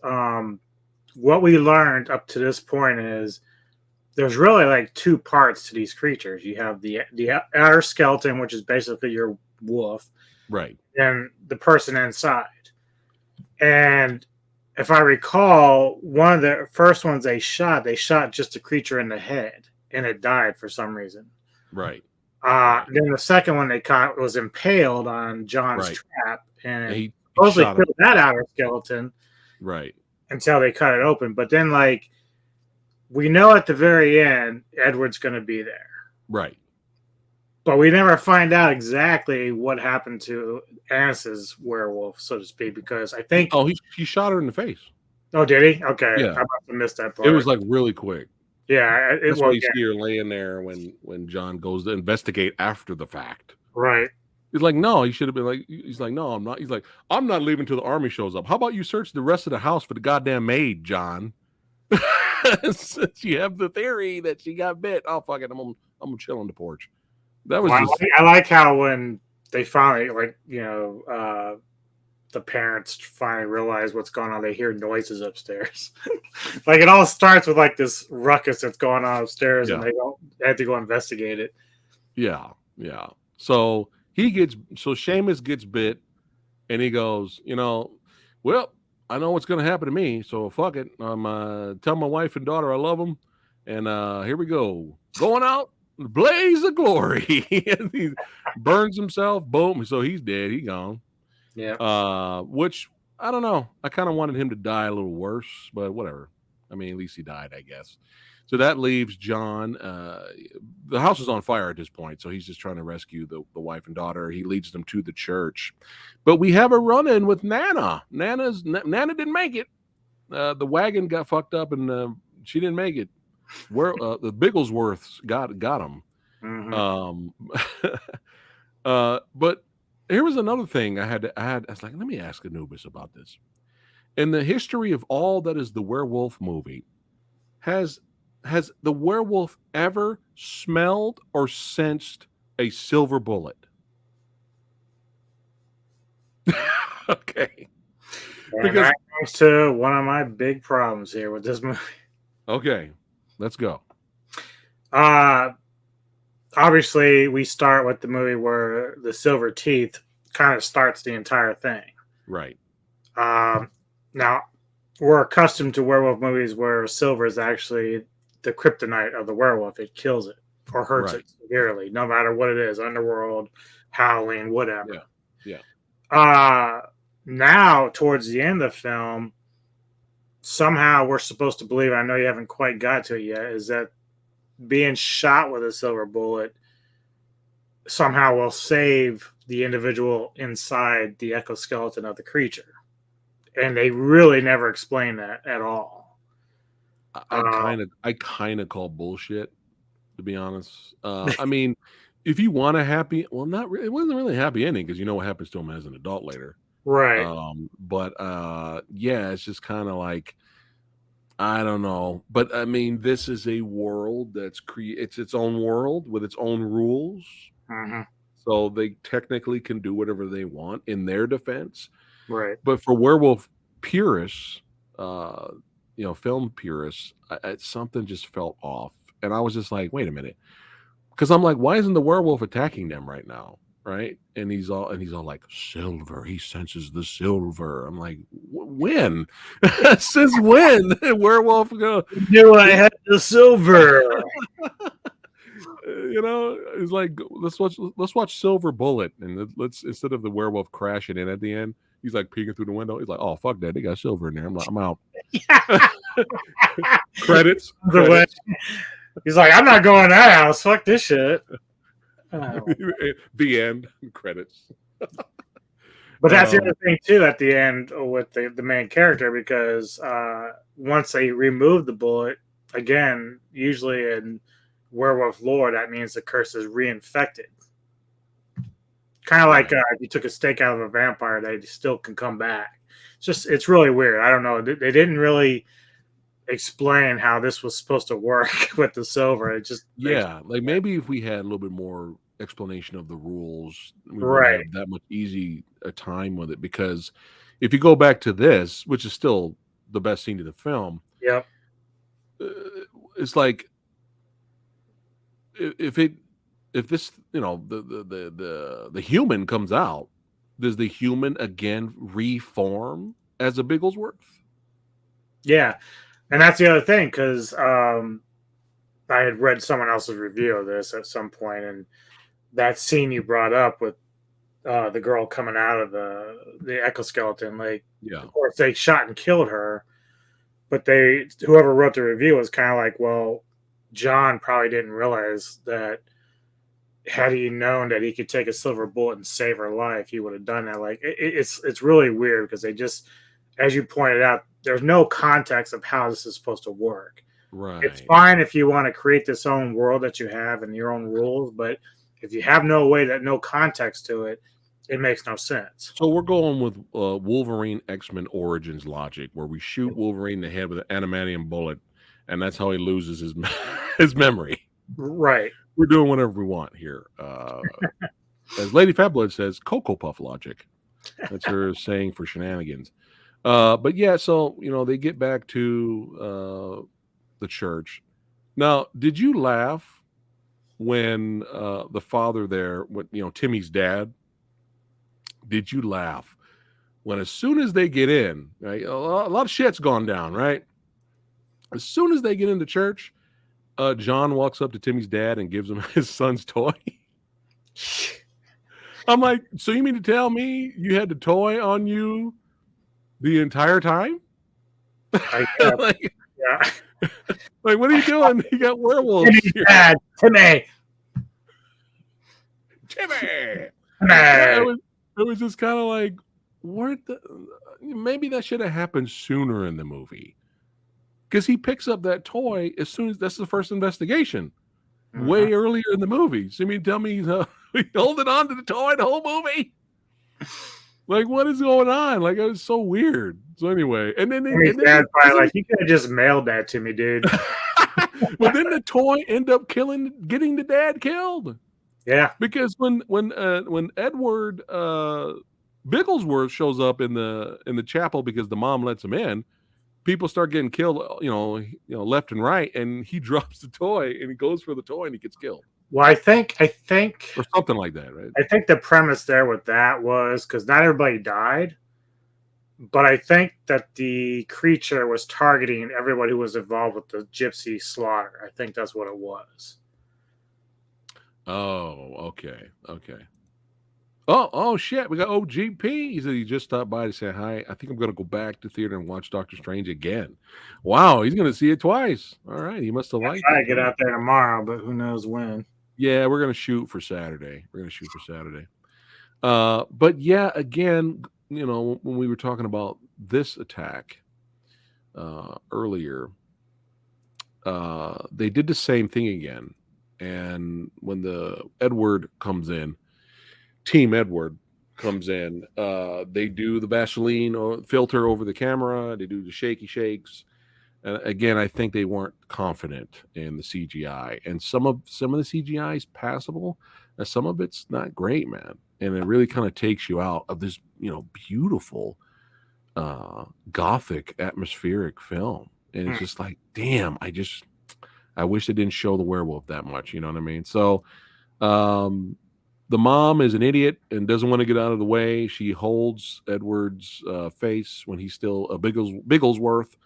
What we learned up to this point is there's really like two parts to these creatures. You have the outer skeleton, which is basically your wolf. Right. And the person inside. And if I recall, one of the first ones they shot just a creature in the head and it died for some reason. Right. Then the second one they caught was impaled on John's trap and he supposedly killed that outer skeleton. Right. Until they cut it open. But then like we know at the very end Edward's gonna be there. Right. But we never find out exactly what happened to Annis's werewolf, so to speak, because I think... Oh, he shot her in the face. Oh, did he? Okay. Yeah. I must have missed that part. It was like really quick. Yeah, That's why well, you yeah, see her laying there when John goes to investigate after the fact. right. He's like, no, he should have been like, he's like, no, I'm not. He's like, I'm not leaving till the army shows up. How about you search the rest of the house for the goddamn maid, John? Since you have the theory that she got bit, oh fuck it, I'm gonna chill on the porch. That was Well, just I like how when they finally, like, the parents finally realize what's going on, they hear noises upstairs. Like it all starts with like this ruckus that's going on upstairs, and yeah, they have to go investigate it. yeah, yeah. So Seamus gets bit, and he goes, well, I know what's gonna happen to me, so fuck it. Tell my wife and daughter I love them, and here we go, going out, blaze of glory. And he burns himself, boom. So he's dead. He gone. Yeah. Which I don't know. I kind of wanted him to die a little worse, but whatever. I mean, at least he died, I guess. So that leaves John. The house is on fire at this point, so he's just trying to rescue the wife and daughter. He leads them to the church, but we have a run-in with Nana. Nana didn't make it. The wagon got fucked up, and she didn't make it. Where the Bigglesworths got him. Um, but here was another thing I was like, let me ask Anubis about this. In the history of all that is the werewolf movie, has the werewolf ever smelled or sensed a silver bullet? Okay. And Because that comes to one of my big problems here with this movie. okay, let's go. Obviously, we start with the movie where the silver teeth kind of starts the entire thing. Right. Now, we're accustomed to werewolf movies where silver is actually the kryptonite of the werewolf. It kills it or hurts it severely, no matter what it is, underworld, Halloween, whatever. Yeah. Now, towards the end of the film, somehow we're supposed to believe, I know you haven't quite got to it yet, is that being shot with a silver bullet somehow will save the individual inside the exoskeleton of the creature. And they really never explain that at all. I kind of call bullshit, to be honest. I mean, if you want a happy, well, not really, it wasn't really a happy ending because you know what happens to him as an adult later. Right. But yeah, it's just kind of like, I don't know. But I mean, this is a world it's its own world with its own rules. So they technically can do whatever they want in their defense. Right. But for werewolf purists, film purists, something just felt off. And I was just like, wait a minute. Because I'm like, why isn't the werewolf attacking them right now? Right. And he's all like, silver. He senses the silver. I'm like, when? Since when? Werewolf go, knew I had the silver. It's like, let's watch Silver Bullet, and let's, instead of the werewolf crashing in at the end, he's like peeking through the window. He's like, oh fuck that, they got silver in there. I'm like, I'm out. Credits. He's like, I'm not going to that house. Fuck this shit. The end. Credits. But that's the other thing too at the end with the main character, because once they remove the bullet, again, usually in werewolf lore, that means the curse is reinfected. Kind of like if you took a steak out of a vampire, they still can come back. It's really weird. I don't know. They didn't really explain how this was supposed to work with the silver. It just like maybe if we had a little bit more explanation of the rules, we would have that much easy a time with it. Because if you go back to this, which is still the best scene of the film, it's like if this, the human comes out, does the human again reform as a Bigglesworth? Yeah. And that's the other thing, because I had read someone else's review of this at some point, and that scene you brought up with the girl coming out of the exoskeleton, like, of course they shot and killed her, but whoever wrote the review was kind of like, well, John probably didn't realize that had he known that he could take a silver bullet and save her life, he would have done that. Like, it's really weird because they just, as you pointed out, there's no context of how this is supposed to work. It's Right. fine if you want to create this own world that you have and your own rules, but if you have no context to it, it makes no sense. So we're going with Wolverine X-Men Origins logic, where we shoot Wolverine in the head with an adamantium bullet, and that's how he loses his his memory. Right. We're doing whatever we want here. As Lady Fatblood says, Cocoa Puff logic. That's her saying for shenanigans. But yeah, so they get back to the church. Now, did you laugh when the father there, when Timmy's dad? Did you laugh when as soon as they get in, right? A lot of shit's gone down, right? As soon as they get into church, John walks up to Timmy's dad and gives him his son's toy. I'm like, so you mean to tell me you had the toy on you the entire time? I guess. like, Yeah. like, what are you doing? You got werewolves Timmy's here. dad. Timmy. Timmy. Timmy. It was just kind of like, maybe that should have happened sooner in the movie. Because he picks up that toy as soon as that's the first investigation. Way earlier in the movie. So you mean tell me he's holding on to the toy the whole movie? Like, what is going on? Like, it was so weird. So anyway, and then Dad's probably like, you could have just mailed that to me, dude. but then the toy end up getting the dad killed. Yeah, because when Edward Bigglesworth shows up in the chapel because the mom lets him in, people start getting killed, left and right, and he drops the toy and he goes for the toy and he gets killed. Well, I think or something like that, right? I think the premise there with that was because not everybody died, but I think that the creature was targeting everybody who was involved with the gypsy slaughter. I think that's what it was. Oh, okay. Oh shit! We got OGP. He said he just stopped by to say hi. I think I'm going to go back to theater and watch Doctor Strange again. Wow, he's going to see it twice. All right, he must have liked it. Try to get out there tomorrow, but who knows when. Yeah, we're going to shoot for Saturday. But yeah, again, when we were talking about this attack earlier, they did the same thing again. And when the Team Edward comes in, they do the Vaseline filter over the camera. They do the shaky shakes. Again, I think they weren't confident in the CGI, and some of the CGI is passable, and some of it's not great, man. And it really kind of takes you out of this, beautiful, gothic, atmospheric film. And it's just like, damn, I wish they didn't show the werewolf that much. You know what I mean? So, the mom is an idiot and doesn't want to get out of the way. She holds Edward's face when he's still a Bigglesworth.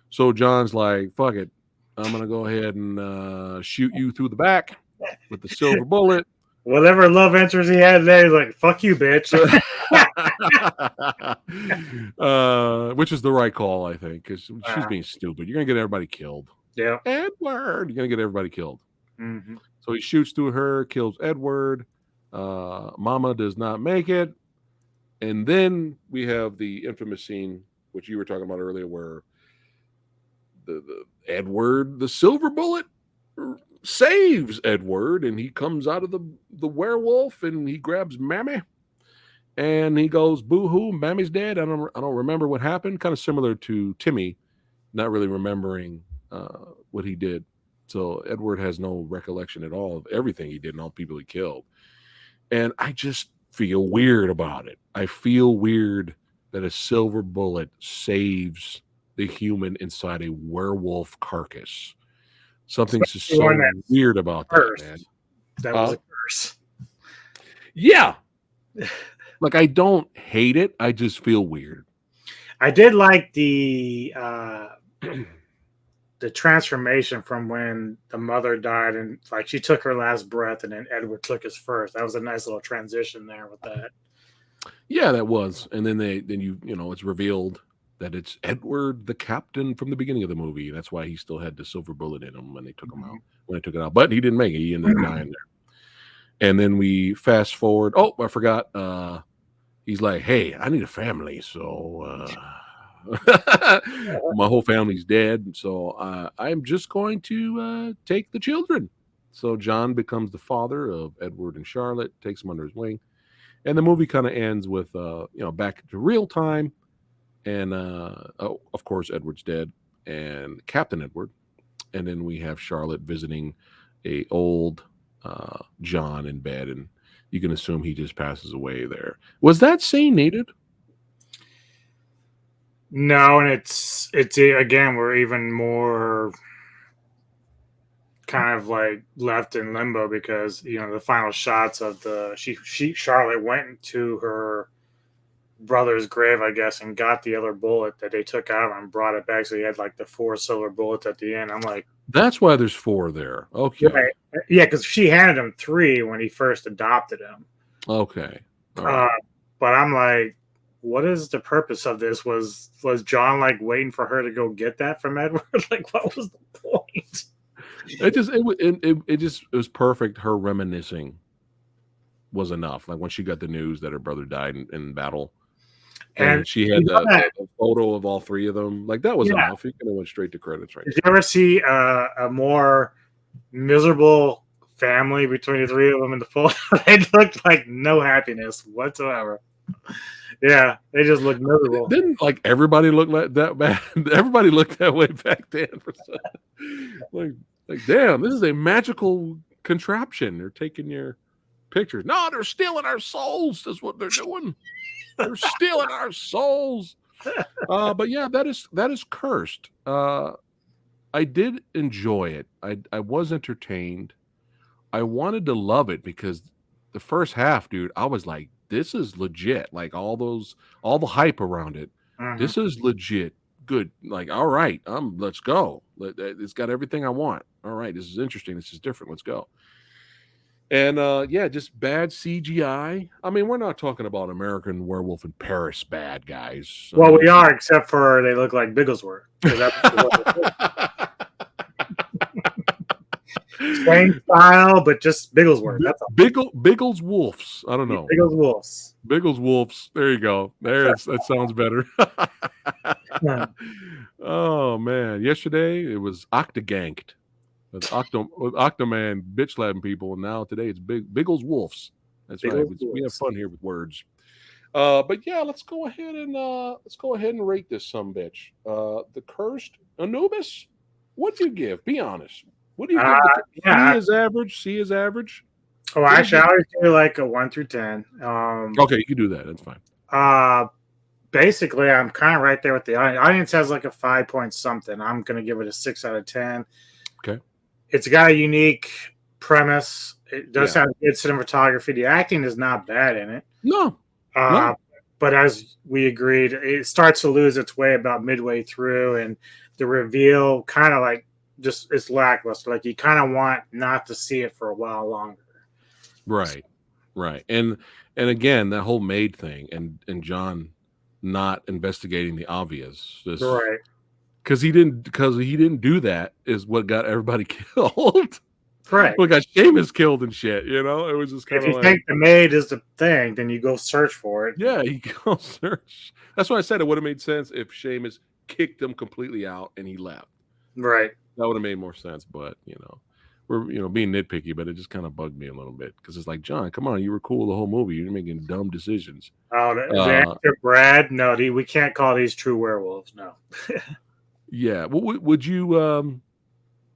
So John's like, fuck it. I'm going to go ahead and shoot you through the back with the silver bullet. Whatever love interest he had there, he's like, fuck you, bitch. Which is the right call, I think, because she's being stupid. You're going to get everybody killed. Yeah. Edward, you're going to get everybody killed. Mm-hmm. So he shoots through her, kills Edward. Mama does not make it. And then we have the infamous scene, which you were talking about earlier, where the Edward, the silver bullet, saves Edward, and he comes out of the werewolf and he grabs Mammy and he goes, boo-hoo, Mammy's dead. I don't remember what happened. Kind of similar to Timmy, not really remembering what he did. So Edward has no recollection at all of everything he did and all the people he killed. And I just feel weird about it. I feel weird that a silver bullet saves the human inside a werewolf carcass. Something's just so weird about that, man. That was a curse. Yeah. Like, I don't hate it. I just feel weird. I did like the transformation from when the mother died and like she took her last breath and then Edward took his first. That was a nice little transition there with that. Yeah, that was. And then it's revealed that it's Edward, the captain from the beginning of the movie. That's why he still had the silver bullet in him when they took him out. When they took it out, but he didn't make it. He ended up dying there. And then we fast forward. Oh, I forgot. He's like, "Hey, I need a family, so My whole family's dead, so I'm just going to take the children. So John becomes the father of Edward and Charlotte, takes them under his wing, and the movie kind of ends with back to real time, and of course Edward's dead, and Captain Edward, and then we have Charlotte visiting a old John in bed, and you can assume he just passes away there. Was that scene needed? No, and it's again, we're even more kind of like left in limbo because the final shots of the Charlotte went to her brother's grave, I guess, and got the other bullet that they took out and brought it back. So he had like the 4 silver bullets at the end. I'm like, that's why there's 4 there. Okay. right. Yeah, because she handed him 3 when he first adopted him. Okay. All right. But I'm like, what is the purpose of this? Was John like waiting for her to go get that from Edward? Like, what was the point? It was perfect. Her reminiscing was enough. Like when she got the news that her brother died in battle, and she had the photo of all 3 of them. Like that was enough. You could have went straight to credits, right? Did you ever see a more miserable family between the 3 of them in the photo? They looked like no happiness whatsoever. Yeah, they just looked miserable. Didn't like everybody look like that bad? Everybody looked that way back then. Like, damn, this is a magical contraption. They're taking your pictures. No, they're stealing our souls. That's what they're doing. They're stealing our souls. But yeah, that is cursed. I did enjoy it. I was entertained. I wanted to love it because the first half, dude, I was like, this is legit. Like all the hype around it. Mhm. This is legit. Good. Like, all right, let's go. It's got everything I want. All right, this is interesting. This is different. Let's go. And yeah, just bad CGI. I mean, we're not talking about American Werewolf in Paris bad guys. Well, we are, except for they look like Bigglesworth. Same style, but just Bigglesworth. That's all. Biggles Wolves. I don't know. Biggles Wolves. Biggles Wolves. There you go. That sounds better. Oh man! Yesterday it was Octoganked. Octoman bitch slapping people, and now today it's Biggles Wolves. That's right. We have fun here with words. But yeah, let's go ahead and rate this sumbitch. The Cursed Anubis. What do you give? Be honest. What do you give? C is average. C is average. Oh, actually, I always do like a 1 through 10. Okay, you can do that. That's fine. Basically, I'm kind of right there with the audience. Audience has like a 5 point something. I'm going to give it a 6 out of 10. Okay. It's got a unique premise. It does have good cinematography. The acting is not bad in it. No. But as we agreed, it starts to lose its way about midway through, and the reveal kind of like just it's lackluster. Like you kind of want not to see it for a while longer. Right. And again, that whole maid thing and John not investigating the obvious. Right. Because he didn't do that is what got everybody killed. Right. What got Seamus killed and shit, It was just kind of if you think the maid is the thing, then you go search for it. Yeah, you go search. That's why I said it would have made sense if Seamus kicked him completely out and he left. Right. That would have made more sense, but we're being nitpicky, but it just kind of bugged me a little bit because it's like, John, come on, you were cool the whole movie. You're making dumb decisions. Oh, the actor Brad? No, we can't call these true werewolves. No. Yeah. Would you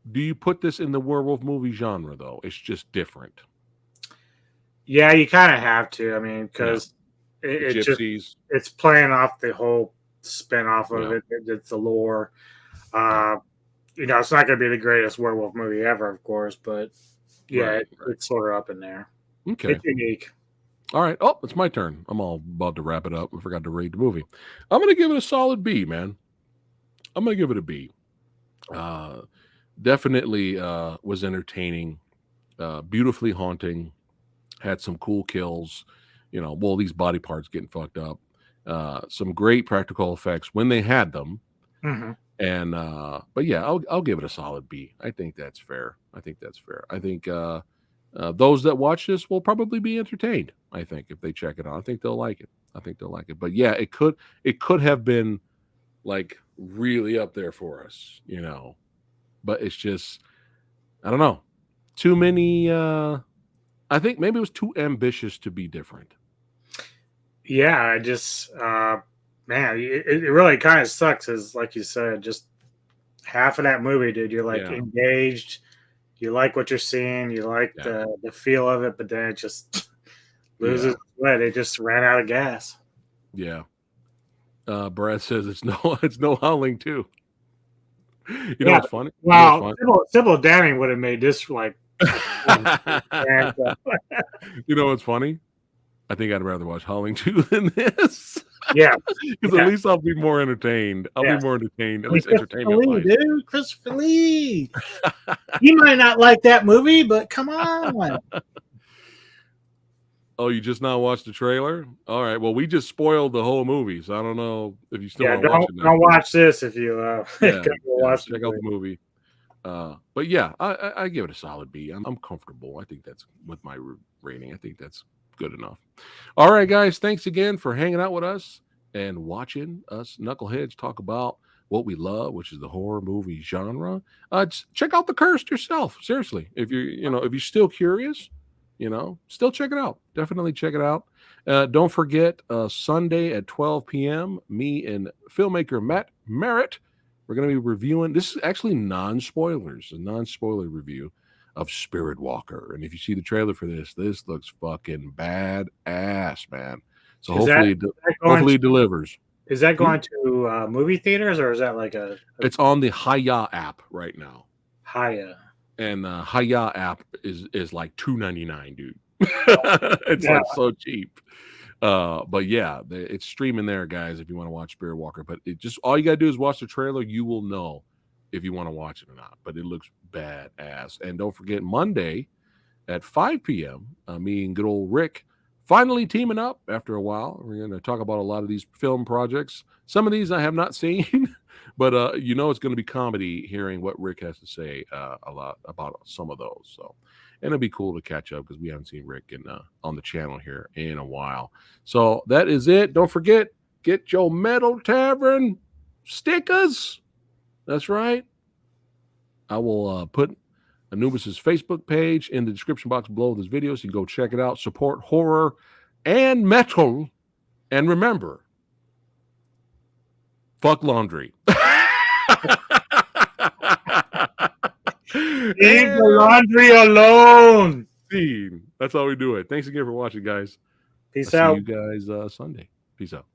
do you put this in the werewolf movie genre though? It's just different. Yeah, you kind of have to. I mean, because it's playing off the whole spin-off of it. It's the lore. It's not going to be the greatest werewolf movie ever, of course, but yeah, it's sort of up in there. Okay. It's unique. All right. Oh, it's my turn. I'm all about to wrap it up. I forgot to rate the movie. I'm going to give it a solid B, man. I'm going to give it a B. Definitely was entertaining, beautifully haunting, had some cool kills, these body parts getting fucked up, some great practical effects when they had them. Mm-hmm. And but yeah, I'll give it a solid B. I think that's fair. I think those that watch this will probably be entertained. I think if they check it out, I think they'll like it. But yeah, it could have been like really up there for us, you know. But it's just, I don't know, too many. I think maybe it was too ambitious to be different. Yeah, I just man, it really kind of sucks. Is like you said, just half of that movie, dude. You're like Yeah, engaged. You like what you're seeing. You like yeah, the feel of it, but then it just loses yeah, its way. They just ran out of gas. yeah. Brad says it's no, it's no Howling too. You know Yeah. what's funny? You know what's Wow. funny? Sybil Danning would have made this like a fun movie. And You know what's funny? I think I'd rather watch Howling 2 than this. yeah, Because at yeah, least I'll be more entertained. I'll be yeah. more entertained, I at mean, least Christopher entertainment Lee, wise. dude. Christopher Lee. You might not like that movie, but come on. Oh, you just now watched the trailer? All right. Well, we just spoiled the whole movie, so I don't know if you still Yeah, want to watch it now. don't watch this if you Yeah, come to yeah. watch the Check out movie. the movie. But yeah, I give it a solid B. I'm comfortable. I think that's with my rating. I think that's good enough. All right, guys. Thanks again for hanging out with us and watching us knuckleheads talk about what we love, which is the horror movie genre. Check out The Cursed yourself. Seriously, if you're still curious, still check it out. Definitely check it out. Don't forget Sunday at 12 p.m. Me and filmmaker Matt Merritt. We're going to be reviewing. This is actually non-spoilers, a non-spoiler review of Spirit Walker. And if you see the trailer for this looks fucking badass, man. So Is that, hopefully it delivers. is that Hmm? going to movie theaters or is that like a It's on the Haya app right now, Haya? and the Haya app is like $2.99, dude. It's Yeah, like so cheap. But yeah, it's streaming there, guys. If you want to watch Spirit Walker, but it just all you gotta do is watch the trailer. You will know if you want to watch it or not. But it looks badass. And don't forget Monday at 5 p.m. Me and good old Rick finally teaming up after a while. We're going to talk about a lot of these film projects. Some of these I have not seen, but it's going to be comedy hearing what Rick has to say a lot about some of those. So, and it'll be cool to catch up because we haven't seen Rick on the channel here in a while. So that is it. Don't forget, get your Metal Tavern stickers. That's right. I will put Anubis's Facebook page in the description box below this video, so you can go check it out. Support horror and metal, and remember, fuck laundry. leave the laundry alone. That's how we do it. Thanks again for watching, guys. I'll Peace see out. you guys Sunday. Peace out.